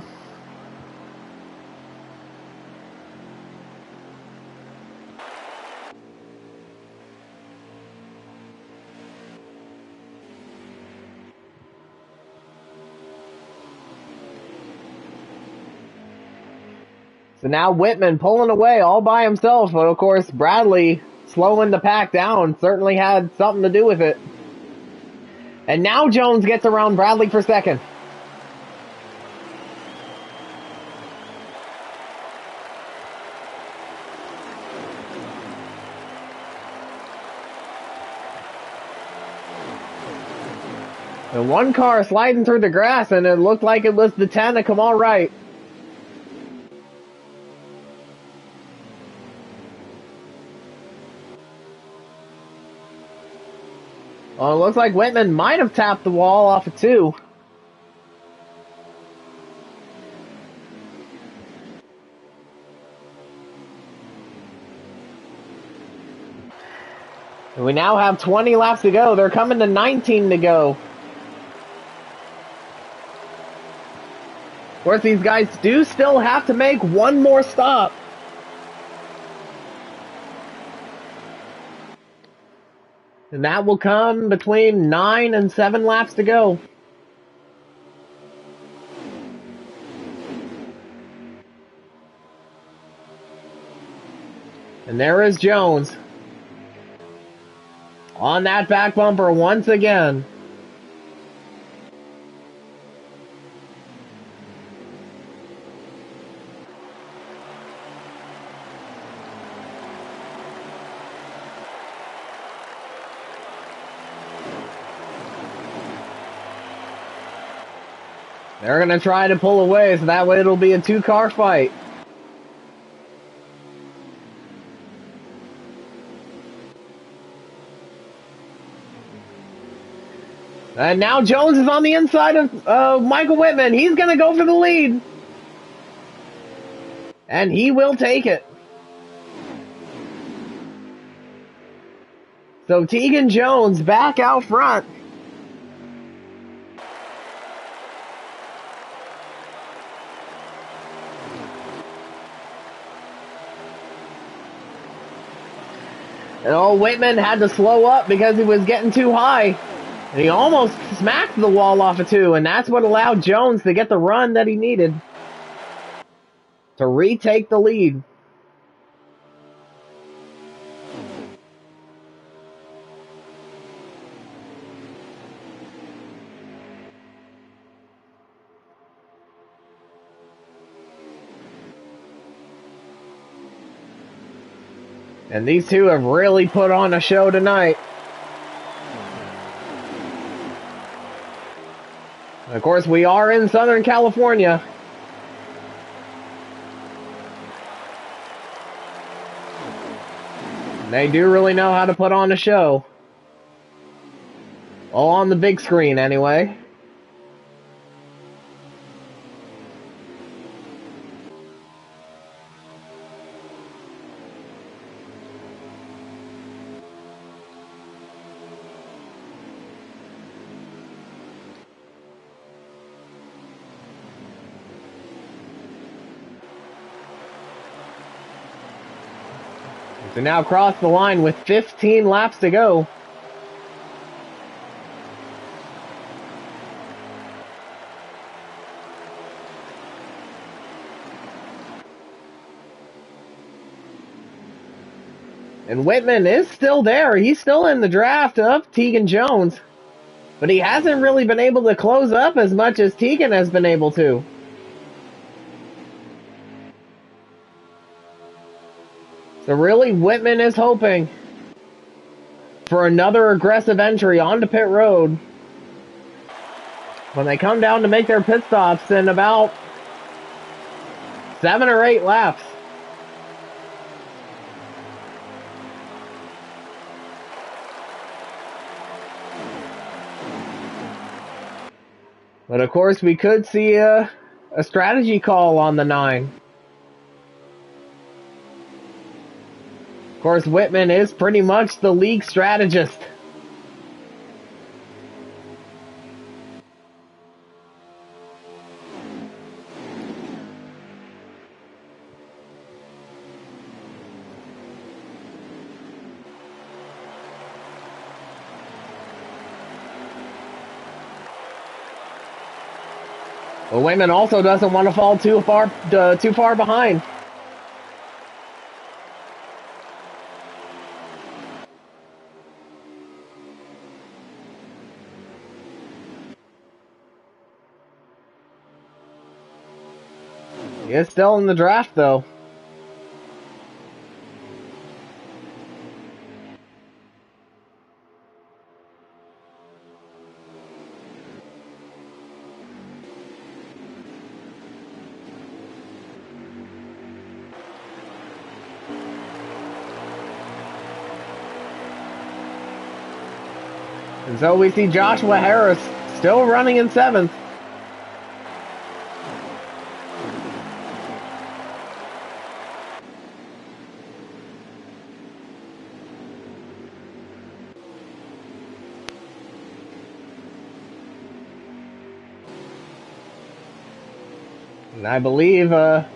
So now Whitman pulling away all by himself, but of course Bradley slowing the pack down certainly had something to do with it. And now Jones gets around Bradley for 2nd. And one car sliding through the grass, and it looked like it was the 10 to Kamal Wright. Well, it looks like Whitman might have tapped the wall off of 2. And we now have 20 laps to go. They're coming to 19 to go. Of course, these guys do still have to make one more stop. And that will come between 9 and 7 laps to go. And there is Jones on that back bumper once again. They're going to try to pull away, so that way it'll be a 2-car fight. And now Jones is on the inside of Michael Whitman. He's going to go for the lead. And he will take it. So Tegan Jones back out front. And old Whitman had to slow up because he was getting too high. And he almost smacked the wall off of 2, and that's what allowed Jones to get the run that he needed to retake the lead. And these two have really put on a show tonight. Of course, we are in Southern California. They do really know how to put on a show. All on the big screen, anyway. To now cross the line with 15 laps to go. And Whitman is still there. He's still in the draft of Tegan Jones. But he hasn't really been able to close up as much as Tegan has been able to. So really, Whitman is hoping for another aggressive entry onto pit road when they come down to make their pit stops in about 7 or 8 laps. But of course, we could see a strategy call on the 9. Of course, Whitman is pretty much the league strategist. But Whitman also doesn't want to fall too far behind. He is still in the draft, though. And so we see Joshua Harris still running in 7th. And I believe as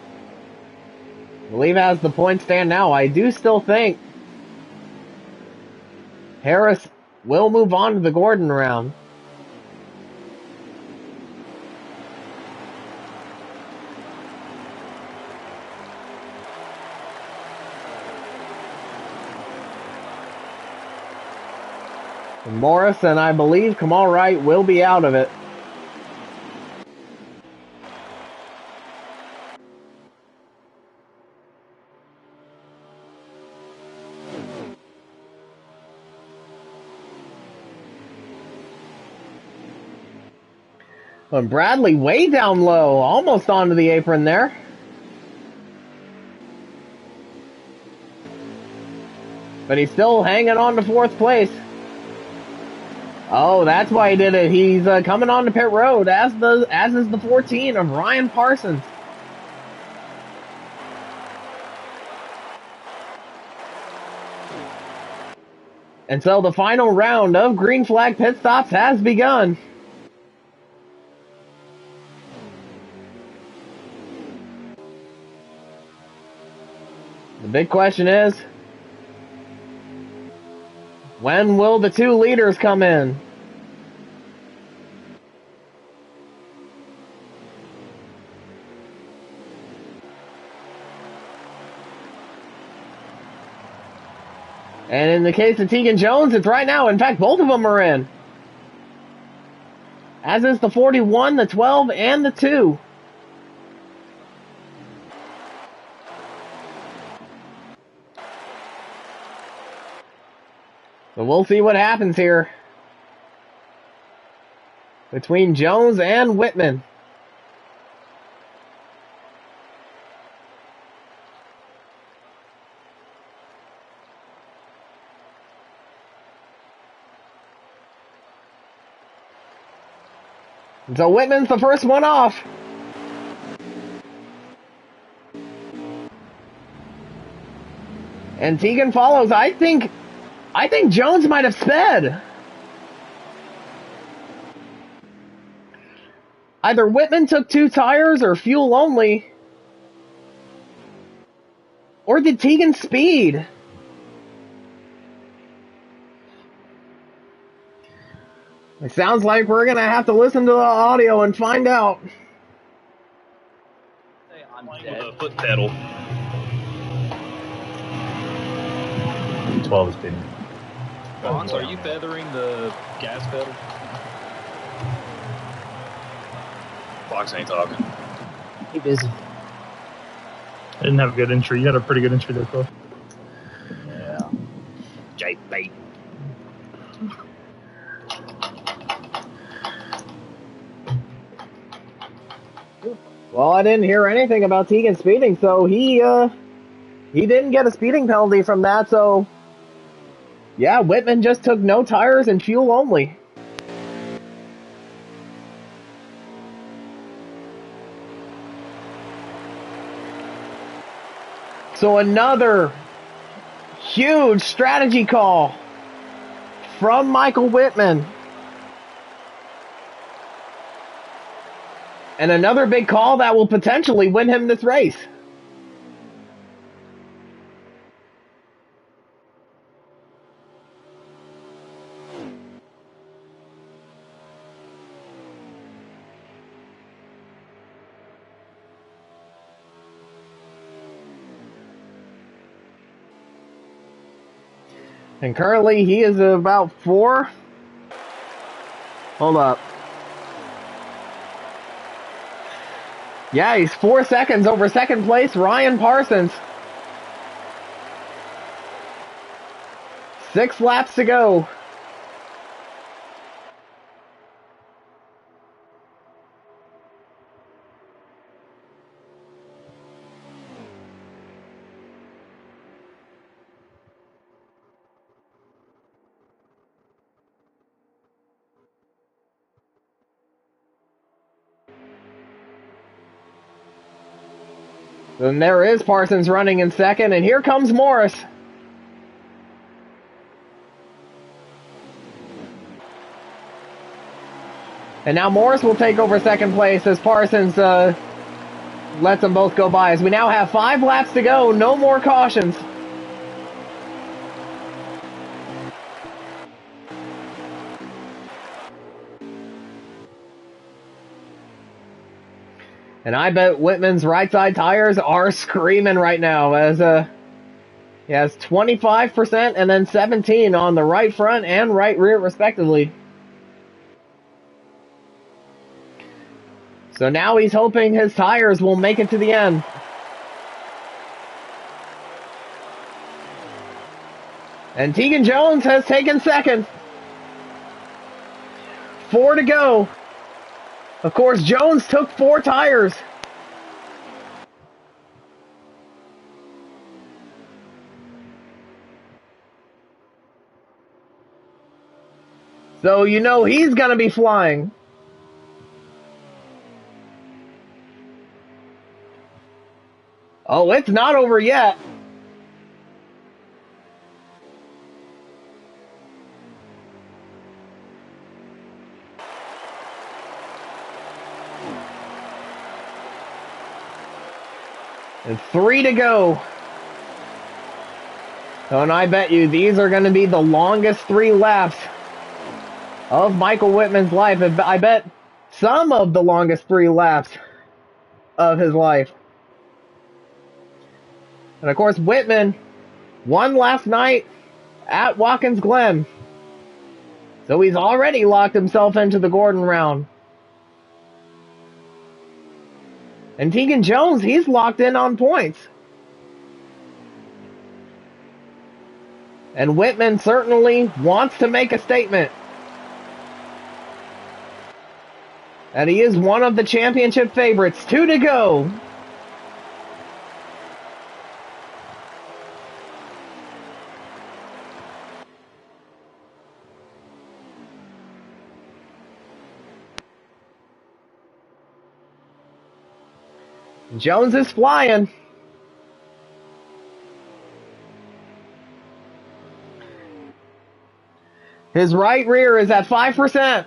the point stand now, I do still think Harris will move on to the Gordon round. And Morris and I believe Kamal Wright will be out of it. And Bradley way down low, almost onto the apron there. But he's still hanging on to 4th place. Oh, that's why he did it. He's coming on to pit road, as is the 14 of Ryan Parsons. And so the final round of green flag pit stops has begun. The big question is, when will the 2 leaders come in? And in the case of Tegan Jones, it's right now. In fact, both of them are in. As is the 41, the 12, and the 2. But we'll see what happens here between Jones and Whitman. So Whitman's the first one off. And Tegan follows. I think Jones might have sped. Either Whitman took 2 tires or fuel only. Or did Tegan speed? It sounds like we're going to have to listen to the audio and find out. I'm dead. With a foot pedal. 12 is speeding. Bonds, are you feathering the gas pedal? Fox ain't talking. He busy. I didn't have a good entry. You had a pretty good entry there, Phil. Yeah. Jake bait. Well, I didn't hear anything about Tegan speeding, so he didn't get a speeding penalty from that, so yeah, Whitman just took no tires and fuel only. So another Huge strategy call from Michael Whitman. And another big call that will potentially win him this race. And currently he is about 4. Hold up. Yeah, he's 4 seconds over second place, Ryan Parsons. 6 laps to go. Then there is Parsons running in second, and here comes Morris. And now Morris will take over second place as Parsons lets them both go by. As we now have 5 laps to go, no more cautions. And I bet Whitman's right side tires are screaming right now as he has 25% and then 17 on the right front and right rear respectively. So now he's hoping his tires will make it to the end. And Tegan Jones has taken second. 4 to go. Of course, Jones took 4 tires. So you know he's going to be flying. Oh, it's not over yet. And 3 to go. Oh, and I bet you these are going to be the longest 3 laps of Michael Whitman's life. I bet some of the longest 3 laps of his life. And of course, Whitman won last night at Watkins Glen. So he's already locked himself into the Gordon round. And Tegan Jones, he's locked in on points. And Whitman certainly wants to make a statement. And he is one of the championship favorites. 2 to go. Jones is flying. His right rear is at 5%.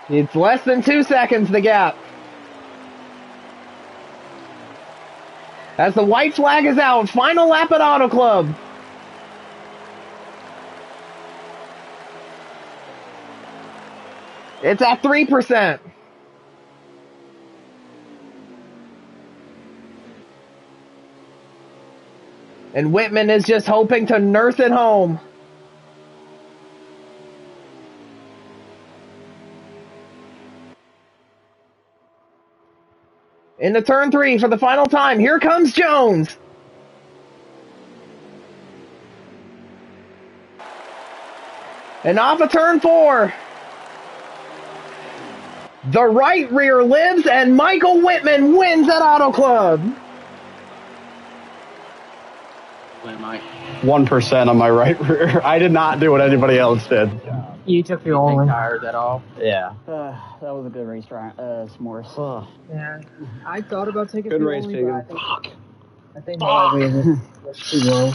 It's less than 2 seconds, the gap. As the white flag is out, final lap at Auto Club. It's at 3%. And Whitman is just hoping to nurse it home. Into turn 3 for the final time. Here comes Jones. And off of turn 4. The right rear lives and Michael Whitman wins at Auto Club. Wait, am 1% on my right rear. I did not do what anybody else did. You took your Take own. tires at all? Yeah. That was a good race, S'mores. Yeah, I thought about taking Good fuel race, only, Tegan. but I think my weight was too low.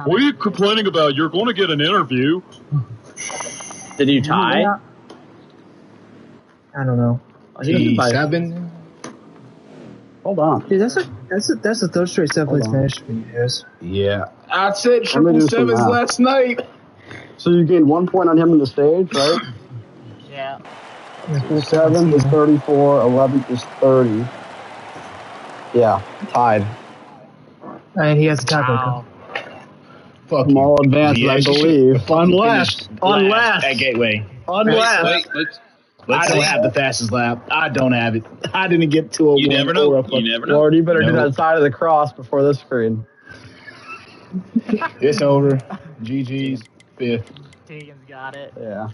What are you complaining about? You're going to get an interview. Did you tie? Yeah. I don't know. P7? Hold on. Dude, that's the third straight seventh place finish for you guys. Yeah. I said Let me do some 777s math. last night. So you gained 1 point on him in the stage, right? Yeah. 7th is 34, 11th is 30. Yeah, tied. And he has a tiebreaker. Fuck Small you. advances, I Yes, you believe. should fucking finish last at Gateway. Unless. I don't have the fastest lap. I don't have it. I didn't get to a You 1 never know. or a You never know. Lord, you better do Nope. that side of the cross before this screen. It's over. GG's 5th. Tegan's got it. Yeah.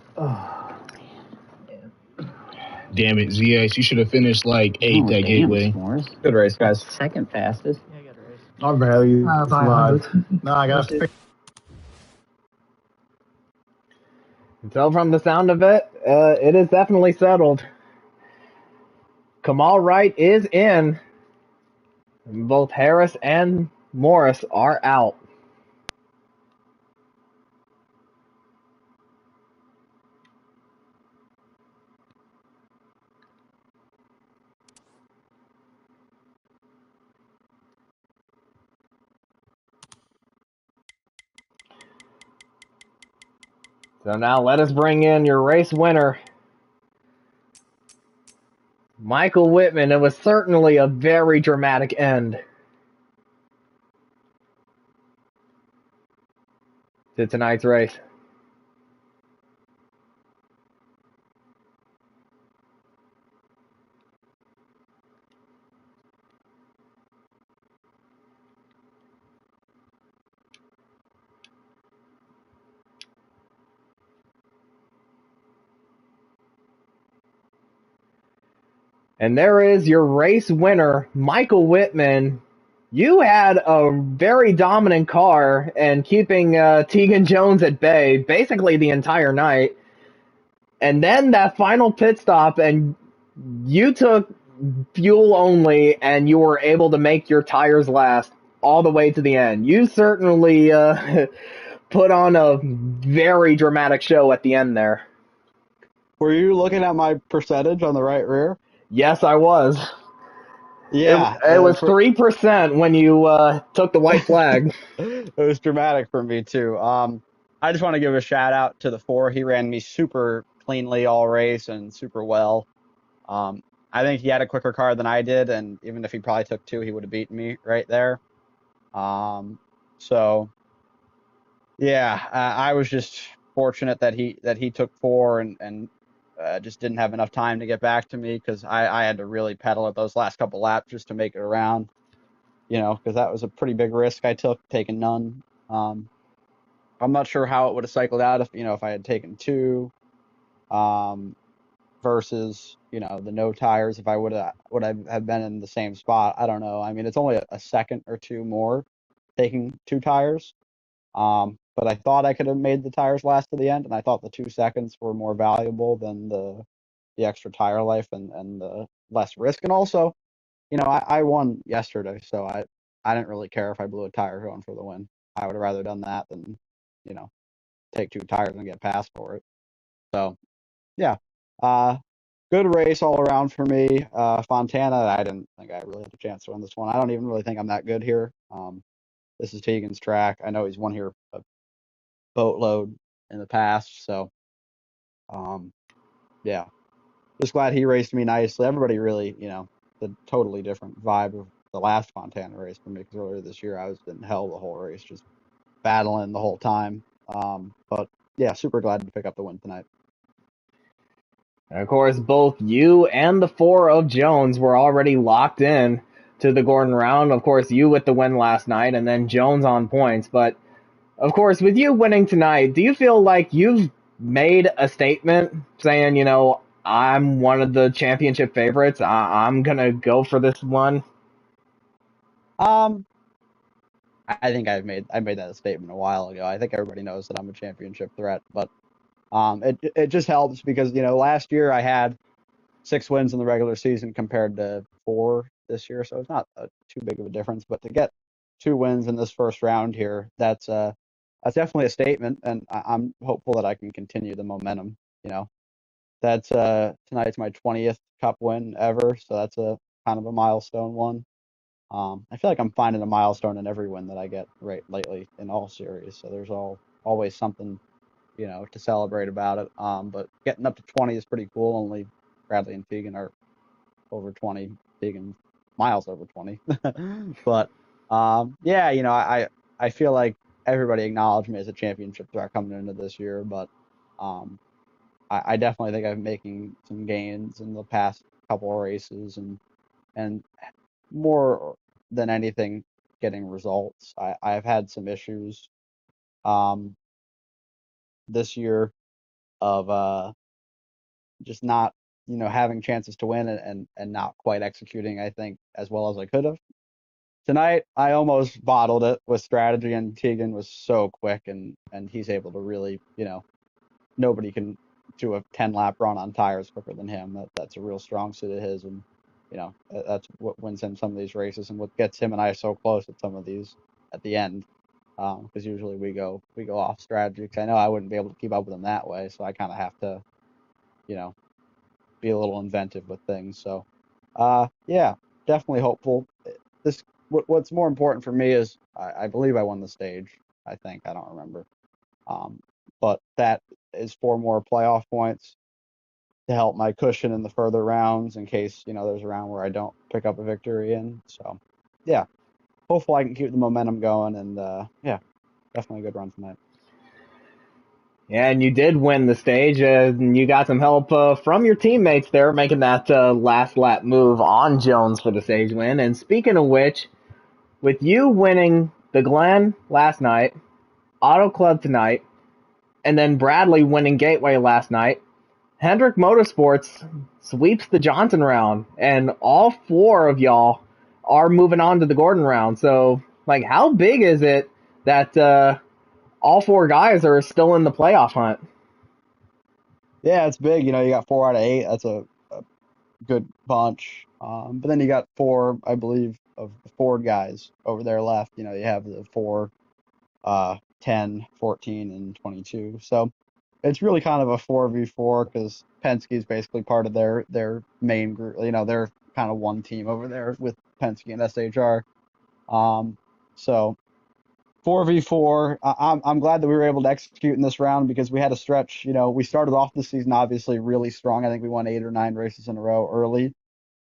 Damn it, ZX. You should have finished like 8th at Gateway. S'mores. Good race, guys. Second fastest. Yeah, good race. I'll value. By 100. No, I got to. So from the sound of it, it is definitely settled. Kamal Wright is in. Both Harris and Morris are out. So now let us bring in your race winner, Michael Whitman. It was certainly a very dramatic end to tonight's race. And there is your race winner, Michael Whitman. You had a very dominant car and keeping Tegan Jones at bay basically the entire night. And then that final pit stop, and you took fuel only, and you were able to make your tires last all the way to the end. You certainly put on a very dramatic show at the end there. Were you looking at my percentage on the right rear? Yes, I was. Yeah. It was 3% when you took the white flag. It was dramatic for me, too. I just want to give a shout out to the 4. He ran me super cleanly all race and super well. I think he had a quicker car than I did, and even if he probably took 2, he would have beaten me right there. So, yeah, I was just fortunate that he took 4 and just didn't have enough time to get back to me because I had to really pedal at those last couple laps just to make it around, because that was a pretty big risk I took, taking none. I'm not sure how it would have cycled out if I had taken 2 versus, the no tires, if I would have been in the same spot. I don't know. I mean, it's only a second or 2 more taking 2 tires. But I thought I could have made the tires last to the end, and I thought the 2 seconds were more valuable than the extra tire life and the less risk. And also, I won yesterday, so I didn't really care if I blew a tire going for the win. I would have rather done that than, take 2 tires and get passed for it. So, yeah, good race all around for me. Fontana, I didn't think I really had a chance to win this one. I don't even really think I'm that good here. This is Tegan's track. I know he's won here a boatload in the past, so yeah, just glad he raced me nicely. Everybody really, the totally different vibe of the last Fontana race for me, because earlier this year I was in hell the whole race, just battling the whole time. But yeah, super glad to pick up the win tonight. And of course, both you and the 4 of Jones were already locked in to the Gordon round. Of course, you with the win last night, and then Jones on points. But of course, with you winning tonight, do you feel like you've made a statement saying, I'm one of the championship favorites, I'm going to go for this one? I think I made that statement a while ago. I think everybody knows that I'm a championship threat, but it just helps because last year I had 6 wins in the regular season compared to 4 this year, so it's not too big of a difference. But to get 2 wins in this first round here, that's definitely a statement, and I'm hopeful that I can continue the momentum. That's tonight's my 20th Cup win ever, so that's a kind of a milestone one. I feel like I'm finding a milestone in every win that I get right lately in all series, so there's always something to celebrate about it. But getting up to 20 is pretty cool. Only Bradley and Tegan are over 20. Tegan miles over 20. But yeah, I feel like everybody acknowledged me as a championship threat coming into this year, but I definitely think I'm making some gains in the past couple of races and more than anything getting results. I've had some issues this year of just not having chances to win and not quite executing, I think, as well as I could have. Tonight I almost bottled it with strategy, and Tegan was so quick and he's able to really, nobody can do a 10-lap run on tires quicker than him. That's a real strong suit of his, and that's what wins him some of these races and what gets him and I so close at some of these at the end. Because usually we go off strategy, because I know I wouldn't be able to keep up with him that way, so I kind of have to, be a little inventive with things. So, yeah, definitely hopeful. What's more important for me is I believe I won the stage. I think, I don't remember. But that is 4 more playoff points to help my cushion in the further rounds in case there's a round where I don't pick up a victory in. So, yeah, hopefully I can keep the momentum going, and yeah, definitely a good run tonight. Yeah, and you did win the stage, and you got some help from your teammates there making that last lap move on Jones for the stage win. And speaking of which, with you winning the Glen last night, Auto Club tonight, and then Bradley winning Gateway last night, Hendrick Motorsports sweeps the Johnson round, and all 4 of y'all are moving on to the Gordon round. So, how big is it that all 4 guys are still in the playoff hunt? Yeah, it's big. You got 4 out of 8. That's a good bunch. But then you got 4, I believe, of the Ford guys over there left. You have the 4, 10, 14, and 22. So it's really kind of a 4v4 because Penske's basically part of their main group. They're kind of one team over there with Penske and SHR. So 4v4. I'm glad that we were able to execute in this round because we had a stretch. We started off the season obviously really strong. I think we won 8 or 9 races in a row early.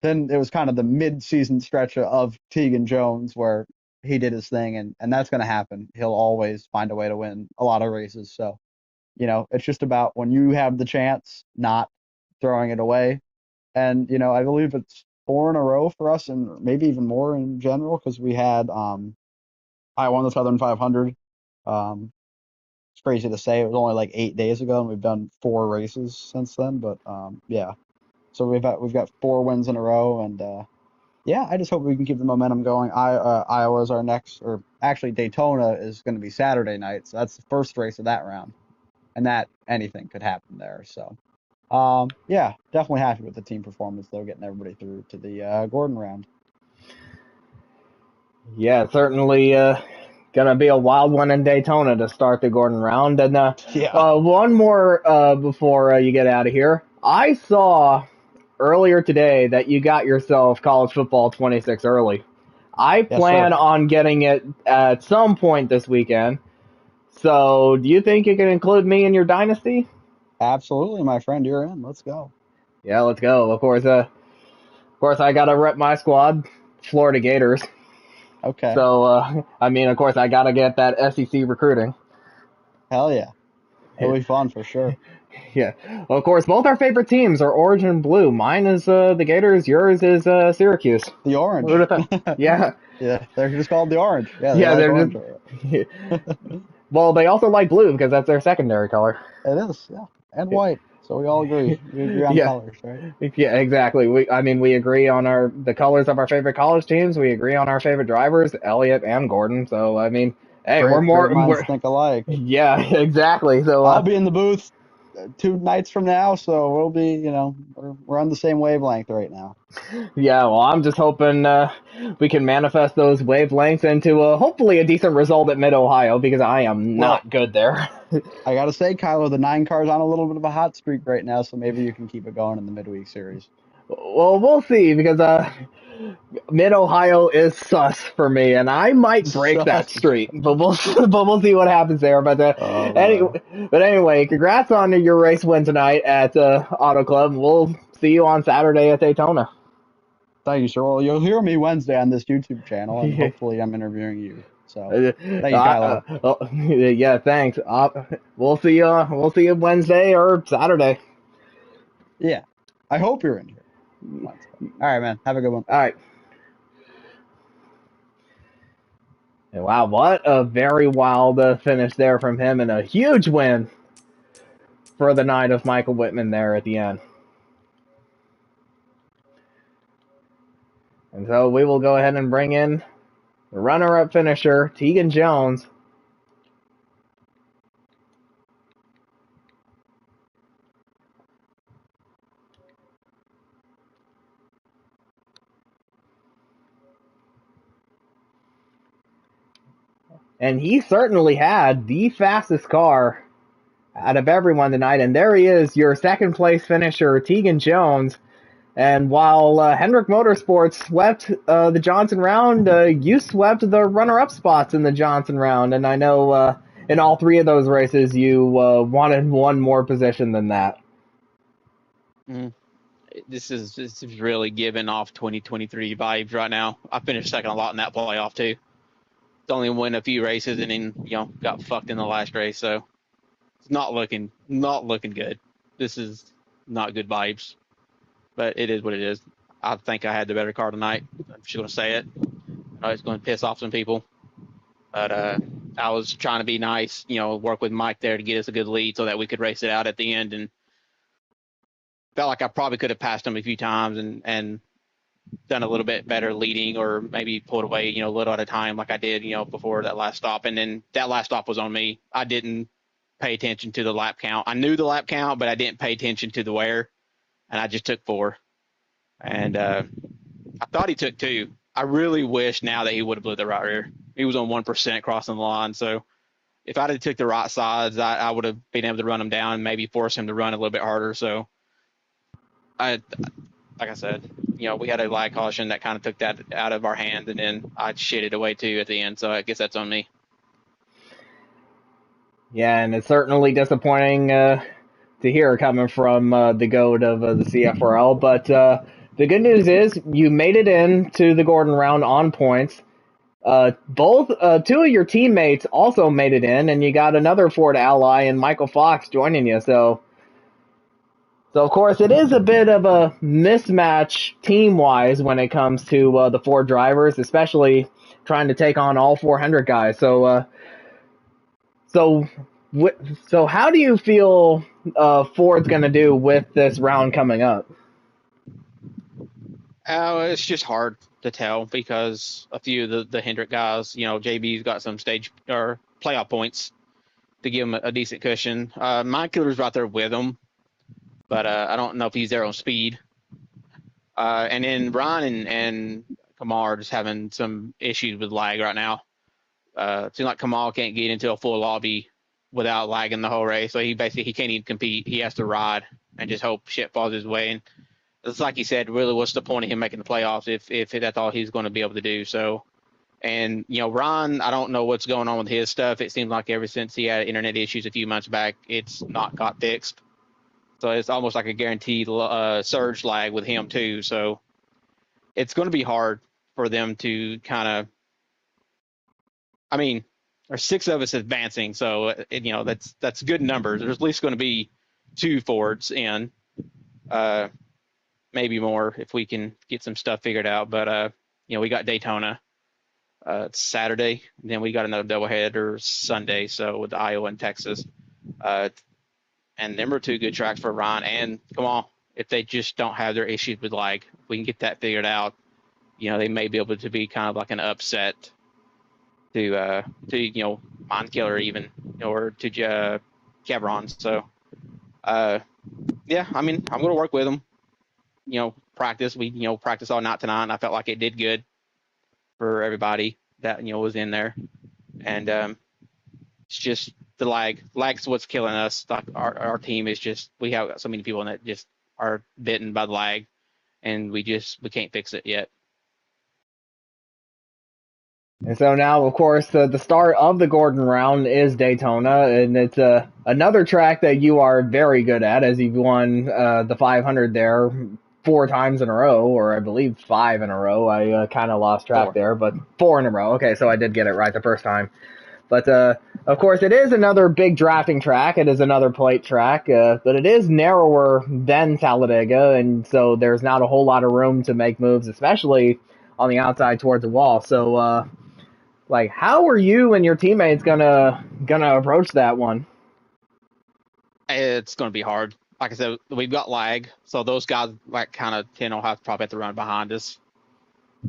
Then it was kind of the mid-season stretch of Tegan Jones where he did his thing, and that's going to happen. He'll always find a way to win a lot of races. So, it's just about when you have the chance, not throwing it away. And, I believe it's 4 in a row for us and maybe even more in general because we had I won the Southern 500. It's crazy to say. It was only like 8 days ago, and we've done 4 races since then. But yeah, so we've got 4 wins in a row, and yeah, I just hope we can keep the momentum going. Iowa's our next, or actually Daytona is going to be Saturday night, so that's the first race of that round, and that anything could happen there. So yeah, definitely happy with the team performance though, getting everybody through to the Gordon round. Yeah, certainly gonna be a wild one in Daytona to start the Gordon round. And Yeah. One more before you get out of here. I saw earlier today that you got yourself College Football 26 early. I Yes, plan sir. on getting it at some point this weekend. So, do you think you can include me in your dynasty? Absolutely, my friend. You're in. Let's go. Yeah, let's go. Of course, I gotta rep my squad, Florida Gators. Okay. So, of course, I gotta get that SEC recruiting. Hell yeah. It'll be fun for sure. Yeah. Well, of course, both our favorite teams are orange and blue. Mine is the Gators. Yours is Syracuse. The orange. Yeah. Yeah, they're just called the orange. Yeah, they Yeah, like they're orange. just. Well, they also like blue because that's their secondary color. It is, yeah. And white. So we all agree. We agree on Yeah. colors, right? Yeah, exactly. We agree on the colors of our favorite college teams. We agree on our favorite drivers, Elliott and Gordon. So I mean, hey, Great minds think alike. yeah, exactly. So I'll be in the booth 2 nights from now, so we'll be, we're on the same wavelength right now. yeah, well, I'm just hoping we can manifest those wavelengths into hopefully a decent result at Mid Ohio because I am Well, not good there. I got to say, Kylo, the 9 car's on a little bit of a hot streak right now, so maybe you can keep it going in the midweek series. Well, we'll see because Mid Ohio is sus for me, and I might break that Sus. streak, but we'll but we'll see what happens there. But Oh, man. anyway, congrats on your race win tonight at Auto Club. We'll see you on Saturday at Daytona. Thank you, sir. Well, you'll hear me Wednesday on this YouTube channel, and hopefully I'm interviewing you. So, thank you, Kylo. Yeah, thanks. We'll see you. We'll see you Wednesday or Saturday. Yeah, I hope you're in here Wednesday. All right, man. Have a good one. All right. Wow, what a very wild finish there from him, and a huge win for the night of Michael Whitman there at the end. And so we will go ahead and bring in the runner-up finisher, Tegan Jones. And he certainly had the fastest car out of everyone tonight. And there he is, your second place finisher, Tegan Jones. And while Hendrick Motorsports swept the Johnson round, you swept the runner-up spots in the Johnson round. And I know in all three of those races you wanted one more position than that. This is really giving off 2023 vibes right now. I finished second a lot in that playoff too. It's only won a few races and then got fucked in the last race. So it's not looking good. This is not good vibes, but it is what it is. I think I had the better car tonight. I'm just gonna say it. I know it's going to piss off some people, but I was trying to be nice, work with Mike there to get us a good lead so that we could race it out at the end, and felt like I probably could have passed him a few times and done a little bit better leading, or maybe pulled away, a little at a time like I did, before that last stop. And then that last stop was on me. I didn't pay attention to the lap count. I knew the lap count, but I didn't pay attention to the wear, and I just took 4. And I thought he took 2. I really wish now that he would have blew the right rear. He was on 1% crossing the line, so if I'd have took the right sides, I would have been able to run him down and maybe force him to run a little bit harder. So like I said, we had a lag caution that kind of took that out of our hand, and then I shit it away too at the end. So I guess that's on me. Yeah, and it's certainly disappointing to hear coming from the GOAT of the CFRL. But the good news is you made it into the Gordon round on points. Both 2 of your teammates also made it in, and you got another Ford ally and Michael Fox joining you. So of course it is a bit of a mismatch team-wise when it comes to the 4 drivers, especially trying to take on all 400 guys. So how do you feel Ford's going to do with this round coming up? It's just hard to tell because a few of the Hendrick guys, JB's got some stage or playoff points to give him a decent cushion. Mind Killer's right there with him, but I don't know if he's there on speed. And then Ryan and Kamal are just having some issues with lag right now. It seems like Kamal can't get into a full lobby without lagging the whole race. So he can't even compete. He has to ride and just hope shit falls his way. And it's like he said, really, what's the point of him making the playoffs if that's all he's going to be able to do? So, and Ron, I don't know what's going on with his stuff. It seems like ever since he had internet issues a few months back, it's not got fixed. So it's almost like a guaranteed surge lag with him too. So it's going to be hard for them to kind of. I mean, there's 6 of us advancing, so that's good numbers. There's at least going to be 2 Fords in, maybe more if we can get some stuff figured out. But we got Daytona Saturday, and then we got another doubleheader Sunday. So with Iowa and Texas, and them are two good tracks for Ryan. And come on, if they just don't have their issues with lag, we can get that figured out. They may be able to be kind of like an upset to Mind Killer even, or to Chevron. So yeah, I mean, I'm going to work with them. Practice. We practice all night tonight, and I felt like it did good for everybody that was in there. And it's just the lag. Lag's what's killing us. Like our team is just, we have so many people that just are bitten by the lag, and we can't fix it yet. And so now, of course, the start of the Gordon round is Daytona, and it's another track that you are very good at, as you've won the 500 there 4 times in a row, or I believe 5 in a row. I kind of lost track 4. there, but 4 in a row. Okay, so I did get it right the first time. But of course, it is another big drafting track. It is another plate track, but it is narrower than Talladega, and so there's not a whole lot of room to make moves, especially on the outside towards the wall. So, like, how are you and your teammates gonna approach that one? It's going to be hard. Like I said, we've got lag, so those guys like kind of probably have to run behind us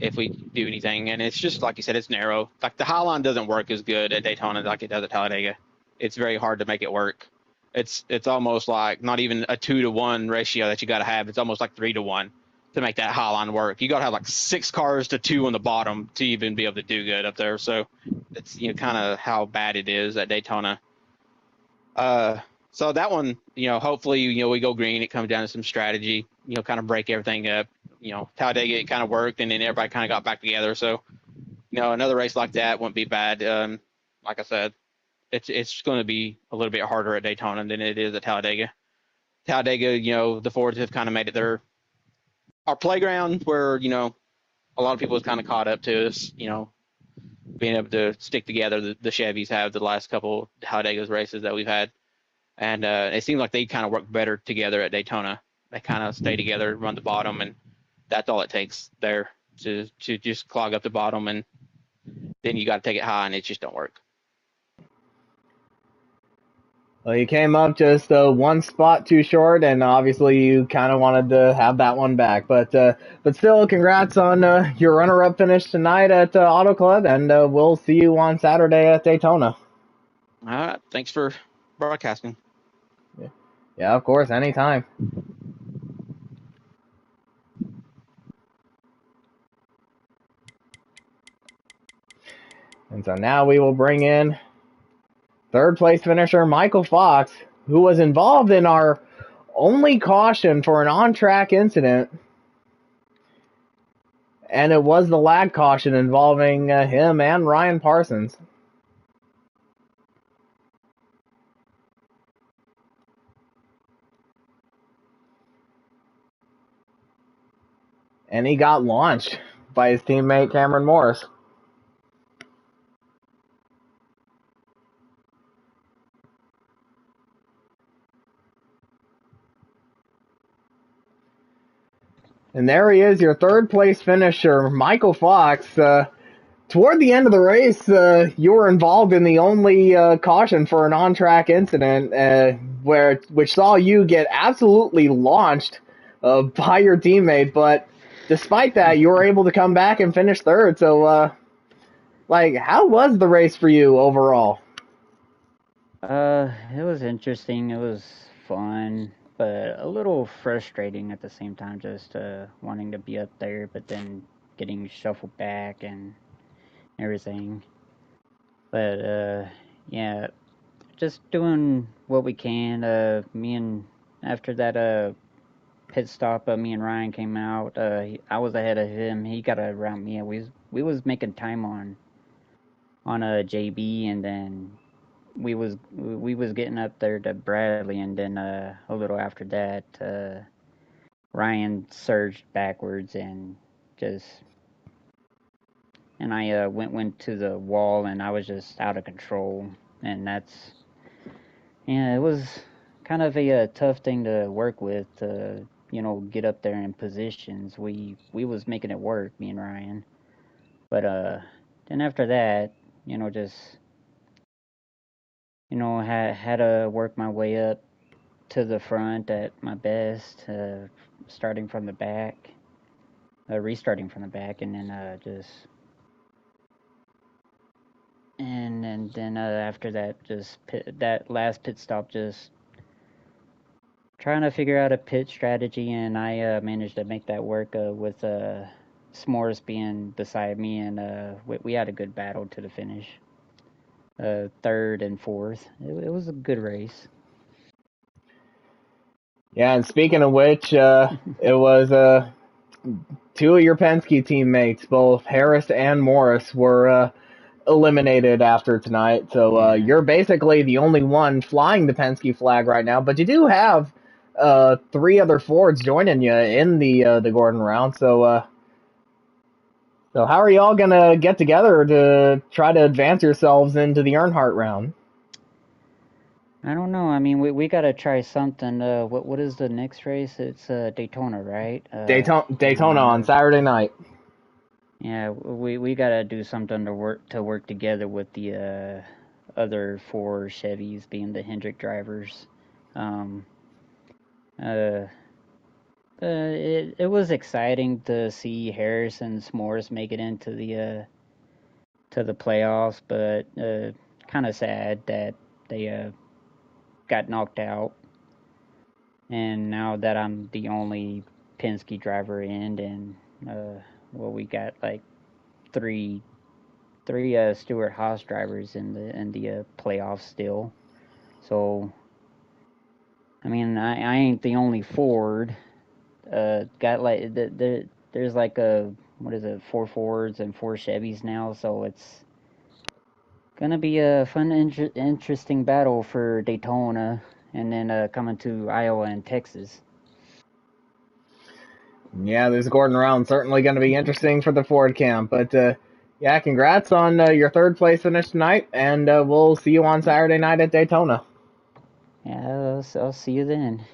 if we do anything. And it's just like you said, it's narrow. Like the high line doesn't work as good at Daytona like it does at Talladega. It's very hard to make it work. It's almost like not even a 2-to-1 ratio that you got to have. It's almost like 3-to-1 to make that high line work. You got to have like 6 cars to 2 on the bottom to even be able to do good up there. So it's kind of how bad it is at Daytona. So that one, hopefully, we go green. It comes down to some strategy, kind of break everything up. Talladega, it kind of worked, and then everybody kind of got back together. So, another race like that wouldn't be bad. Like I said, it's going to be a little bit harder at Daytona than it is at Talladega. Talladega, the Fords have kind of made it our playground where, a lot of people have kind of caught up to us, being able to stick together. The Chevys have the last couple Talladega's races that we've had. And it seems like they kind of work better together at Daytona. They kind of stay together, run the bottom, and that's all it takes there to just clog up the bottom, and then you got to take it high, and it just don't work. Well, you came up just one spot too short, and obviously you kind of wanted to have that one back. But still, congrats on your runner-up finish tonight at Auto Club, and we'll see you on Saturday at Daytona. All right, thanks for broadcasting. Yeah, of course, anytime. And so now we will bring in third place finisher Michael Fox, who was involved in our only caution for an on-track incident. And it was the lag caution involving him and Ryan Parsons. And he got launched by his teammate Cameron Morris. And there he is, your third place finisher, Michael Fox. Toward the end of the race, you were involved in the only caution for an on-track incident, which saw you get absolutely launched by your teammate. But despite that, you were able to come back and finish third. So, how was the race for you overall? It was interesting. It was fun, but a little frustrating at the same time. Just wanting to be up there, but then getting shuffled back and everything. But yeah, just doing what we can. After that pit stop, me and Ryan came out. I was ahead of him. He got around me. We was making time on a JB, and then we was getting up there to Bradley, and then a little after that, Ryan surged backwards and just. And I went to the wall, and I was just out of control, and it was kind of a tough thing to work with to get up there in positions. We was making it work, me and Ryan, but then after that, just had to work my way up to the front at my best, starting from the back, restarting from the back, and then then after that, that last pit stop, just trying to figure out a pit strategy, and I managed to make that work with S'mores being beside me, and we had a good battle to the finish. Third and fourth. It was a good race. Yeah, and speaking of which, it was two of your Penske teammates, both Harris and Morris, were eliminated after tonight. So you're basically the only one flying the Penske flag right now, but you do have three other Fords joining you in the Gordon round. So how are y'all gonna get together to try to advance yourselves into the Earnhardt round? I don't know. I mean, we gotta try something. What is the next race? It's Daytona, right? Daytona on Saturday night. Yeah, we gotta do something to work together with the other four Chevys, being the Hendrick drivers. It was exciting to see Harris and S'mores make it into the to the playoffs, but kind of sad that they got knocked out. And now that I'm the only Penske driver in, and we got like three Stewart Haas drivers in the playoffs still. So I mean, I ain't the only Ford. Got like there's like what is it, 4 Fords and 4 Chevys now, so it's gonna be a fun, interesting battle for Daytona, and then coming to Iowa and Texas. Yeah, this Gordon round certainly going to be interesting for the Ford camp. But yeah, congrats on your third place finish tonight, and we'll see you on Saturday night at Daytona. Yeah, I'll see you then.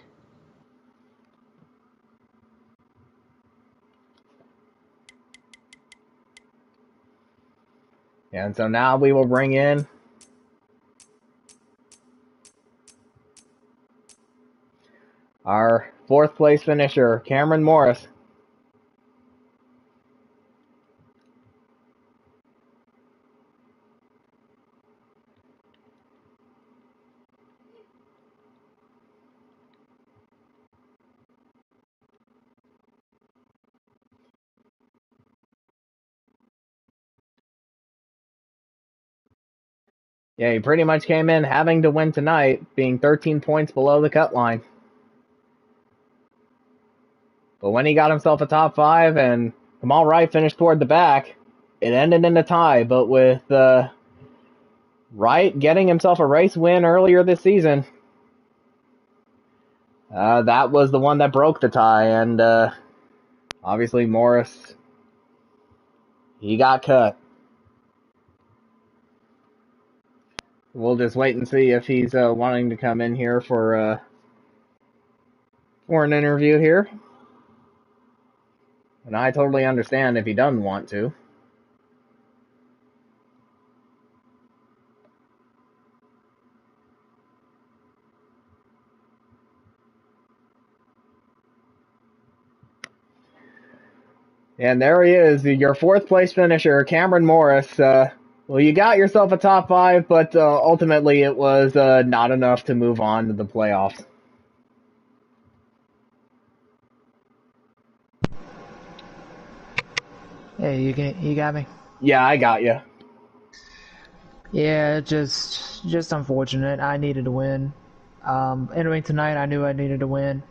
And so now we will bring in our fourth place finisher, Cameron Morris. Yeah, he pretty much came in having to win tonight, being 13 points below the cut line. But when he got himself a top 5 and Kamal Wright finished toward the back, it ended in a tie. But with Wright getting himself a race win earlier this season, that was the one that broke the tie. And obviously Morris, he got cut. We'll just wait and see if he's wanting to come in here for an interview here. And I totally understand if he doesn't want to. And there he is, your fourth place finisher, Cameron Morris. Well, you got yourself a top 5, but ultimately it was not enough to move on to the playoffs. Hey, you got me? Yeah, I got you. Yeah, just unfortunate. I needed to win. Entering tonight, I knew I needed to win,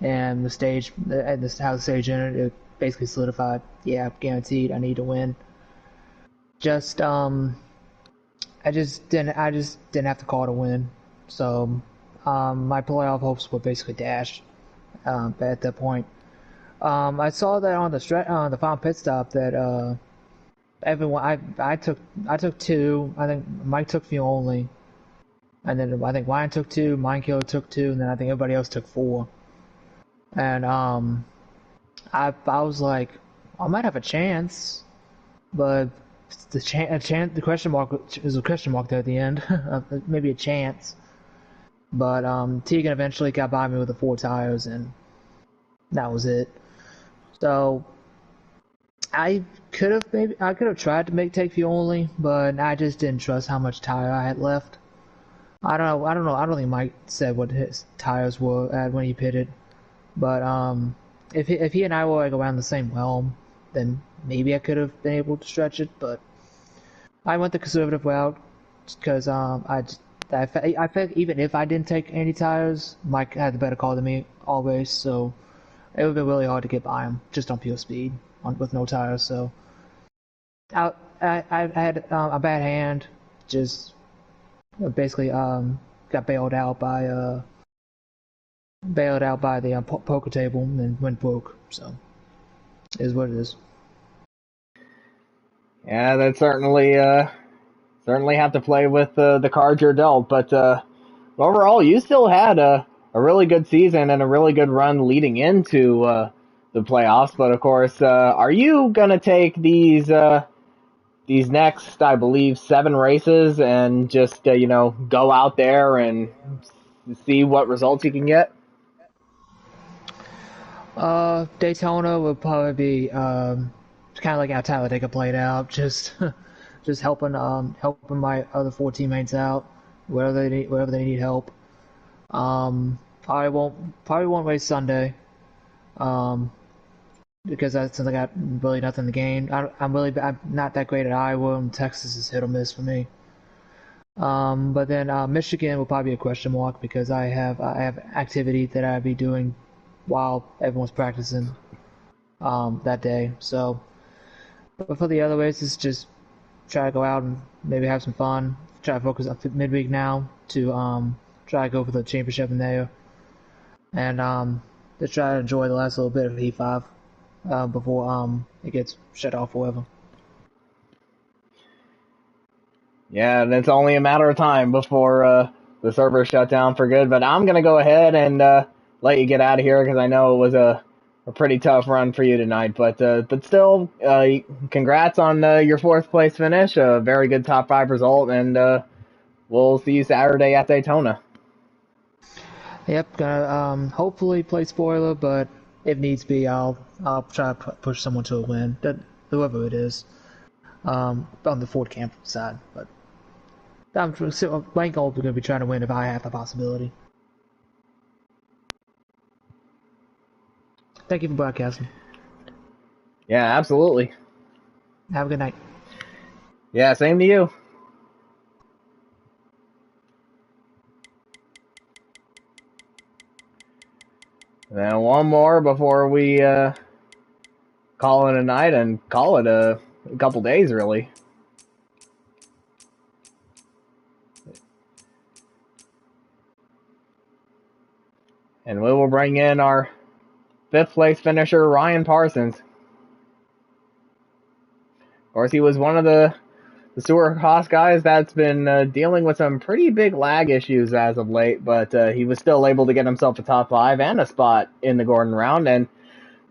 and the stage, how the stage ended, it basically solidified. Yeah, guaranteed. I need to win. Just I just didn't have to call to win. So my playoff hopes were basically dashed at that point. I saw that on the final pit stop that everyone I took 2. I think Mike took the only, and then I think Ryan took 2, Michael took 2, and then I think everybody else took 4. And I was like, I might have a chance, but the question mark is a question mark there at the end. Maybe a chance. But Tegan eventually got by me with the 4 tires, and that was it. So I could have tried to take fuel only, but I just didn't trust how much tire I had left. I don't know. I don't think Mike said what his tires were at when he pitted, but if he and I were like around the same realm, then maybe I could have been able to stretch it. But I went the conservative route because I think even if I didn't take any tires, Mike had the better car than me always, so it would have been really hard to get by him just on pure speed with no tires. So I had a bad hand, just basically got bailed out by the poker table and went broke. So it is what it is. Yeah, that certainly have to play with the cards you're dealt. But overall, you still had a really good season and a really good run leading into the playoffs. But of course, are you gonna take these next, I believe, 7 races and just go out there and see what results you can get? Daytona would probably be kind of like how Talladega played out, just helping my other 4 teammates out wherever they need help. Probably won't race Sunday, because since I got really nothing to gain. I'm not that great at Iowa, and Texas is hit or miss for me. But then Michigan will probably be a question mark because I have activity that I'd be doing while everyone's practicing that day. So, but for the other races, just try to go out and maybe have some fun. Try to focus on midweek now to try to go for the championship in there, and to try to enjoy the last little bit of E5 before it gets shut off forever. Yeah, and it's only a matter of time before the servers shut down for good. But I'm gonna go ahead and let you get out of here because I know it was a pretty tough run for you tonight. But still, congrats on your 4th place finish. A very good top 5 result, and we'll see you Saturday at Daytona. Yep, gonna hopefully play spoiler, but if needs be, I'll try to push someone to a win, whoever it is, on the Ford Camp side. But my goal is going to be trying to win if I have the possibility. Thank you for broadcasting. Yeah, absolutely. Have a good night. Yeah, same to you. And then one more before we call it a night and call it a couple days, really. And we will bring in our 5th place finisher, Ryan Parsons. Of course, he was one of the Stewart Haas guys that's been dealing with some pretty big lag issues as of late, but he was still able to get himself a top 5 and a spot in the Gordon round. And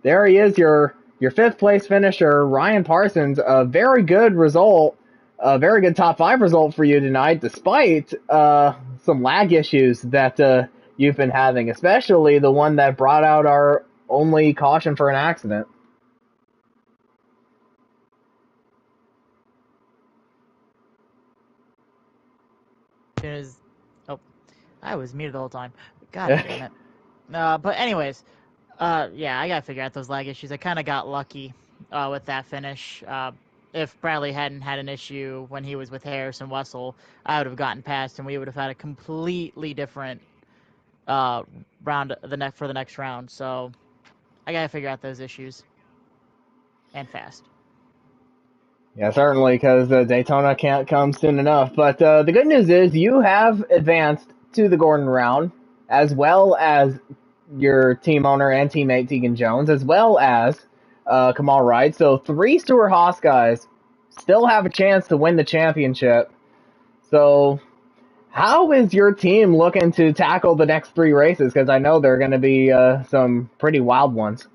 there he is, your 5th place finisher, Ryan Parsons. A very good result, a very good top 5 result for you tonight, despite some lag issues that you've been having, especially the one that brought out our only caution for an accident. I was muted the whole time. God damn it. But anyways, yeah, I gotta figure out those lag issues. I kind of got lucky with that finish. If Bradley hadn't had an issue when he was with Harris and Wessel, I would have gotten past, and we would have had a completely different round for the next round. So I gotta figure out those issues, and fast. Yeah, certainly, because Daytona can't come soon enough. But the good news is you have advanced to the Gordon round, as well as your team owner and teammate Tegan Jones, as well as Kamal Wright. So 3 Stewart Haas guys still have a chance to win the championship. So how is your team looking to tackle the next 3 races? Because I know there are going to be some pretty wild ones.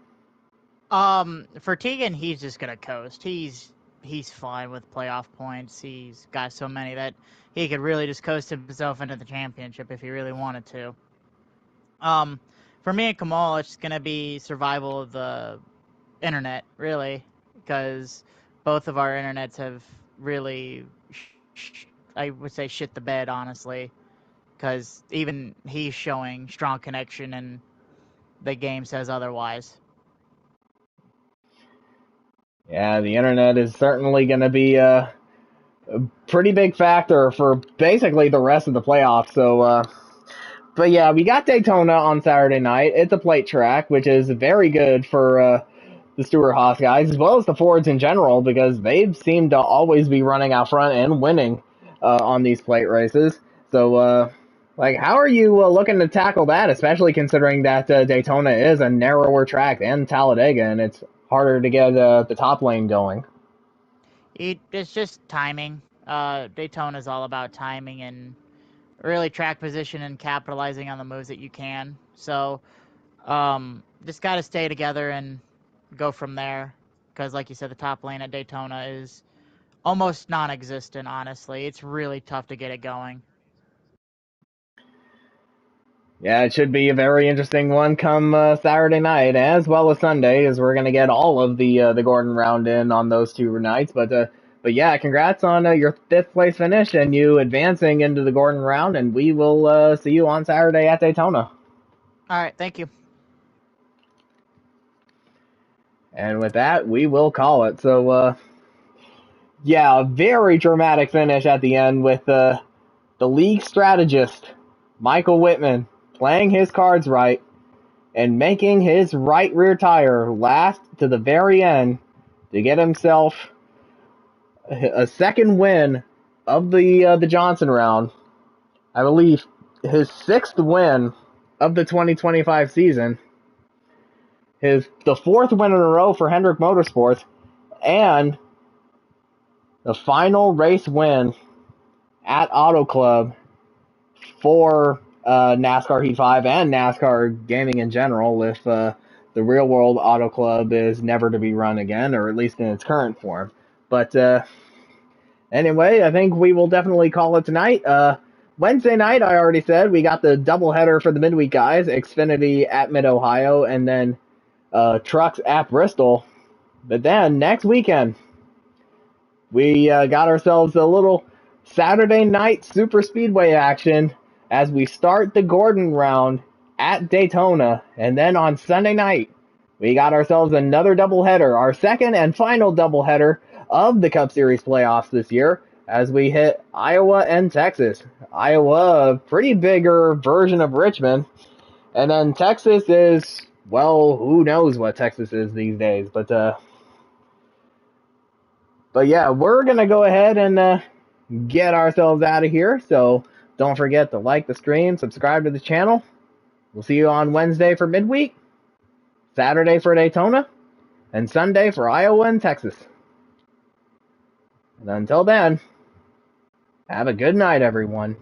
For Tegan, he's just gonna coast. He's he's fine with playoff points. He's got so many that he could really just coast himself into the championship if he really wanted to. For me and Kamal, it's going to be survival of the internet, really, because both of our internets have really, I would say, shit the bed, honestly, because even he's showing strong connection and the game says otherwise. Yeah, the internet is certainly going to be a pretty big factor for basically the rest of the playoffs. So, but yeah, we got Daytona on Saturday night. It's a plate track, which is very good for the Stewart-Haas guys, as well as the Fords in general, because they seem to always be running out front and winning on these plate races. So, like, how are you looking to tackle that, especially considering that Daytona is a narrower track than Talladega, and it's harder to get the top lane going? It's just timing. Daytona is all about timing and really track position and capitalizing on the moves that you can. So, just got to stay together and go from there. Because, like you said, the top lane at Daytona is almost non-existent. Honestly, it's really tough to get it going. Yeah, it should be a very interesting one come Saturday night, as well as Sunday, as we're gonna get all of the Gordon round in on those two nights. But yeah, congrats on your 5th place finish and you advancing into the Gordon round, and we will see you on Saturday at Daytona. All right, thank you. And with that, we will call it. So, yeah, a very dramatic finish at the end with the league strategist, Michael Whitman, playing his cards right and making his right rear tire last to the very end to get himself a second win of the Johnson round. I believe his 6th win of the 2025 season. The 4th win in a row for Hendrick Motorsports, and the final race win at Auto Club for NASCAR Heat 5 and NASCAR gaming in general, if the Real World Auto Club is never to be run again, or at least in its current form. But anyway, I think we will definitely call it tonight. Wednesday night, I already said, we got the doubleheader for the midweek guys, Xfinity at Mid-Ohio, and then Trucks at Bristol. But then, next weekend, we got ourselves a little Saturday night super speedway action as we start the Gordon round at Daytona. And then on Sunday night, we got ourselves another doubleheader, our second and final doubleheader of the Cup Series playoffs this year, as we hit Iowa and Texas. Iowa, a pretty bigger version of Richmond. And then Texas is, well, who knows what Texas is these days. But yeah, we're going to go ahead and get ourselves out of here. So don't forget to like the stream, subscribe to the channel. We'll see you on Wednesday for midweek, Saturday for Daytona, and Sunday for Iowa and Texas. And until then, have a good night, everyone.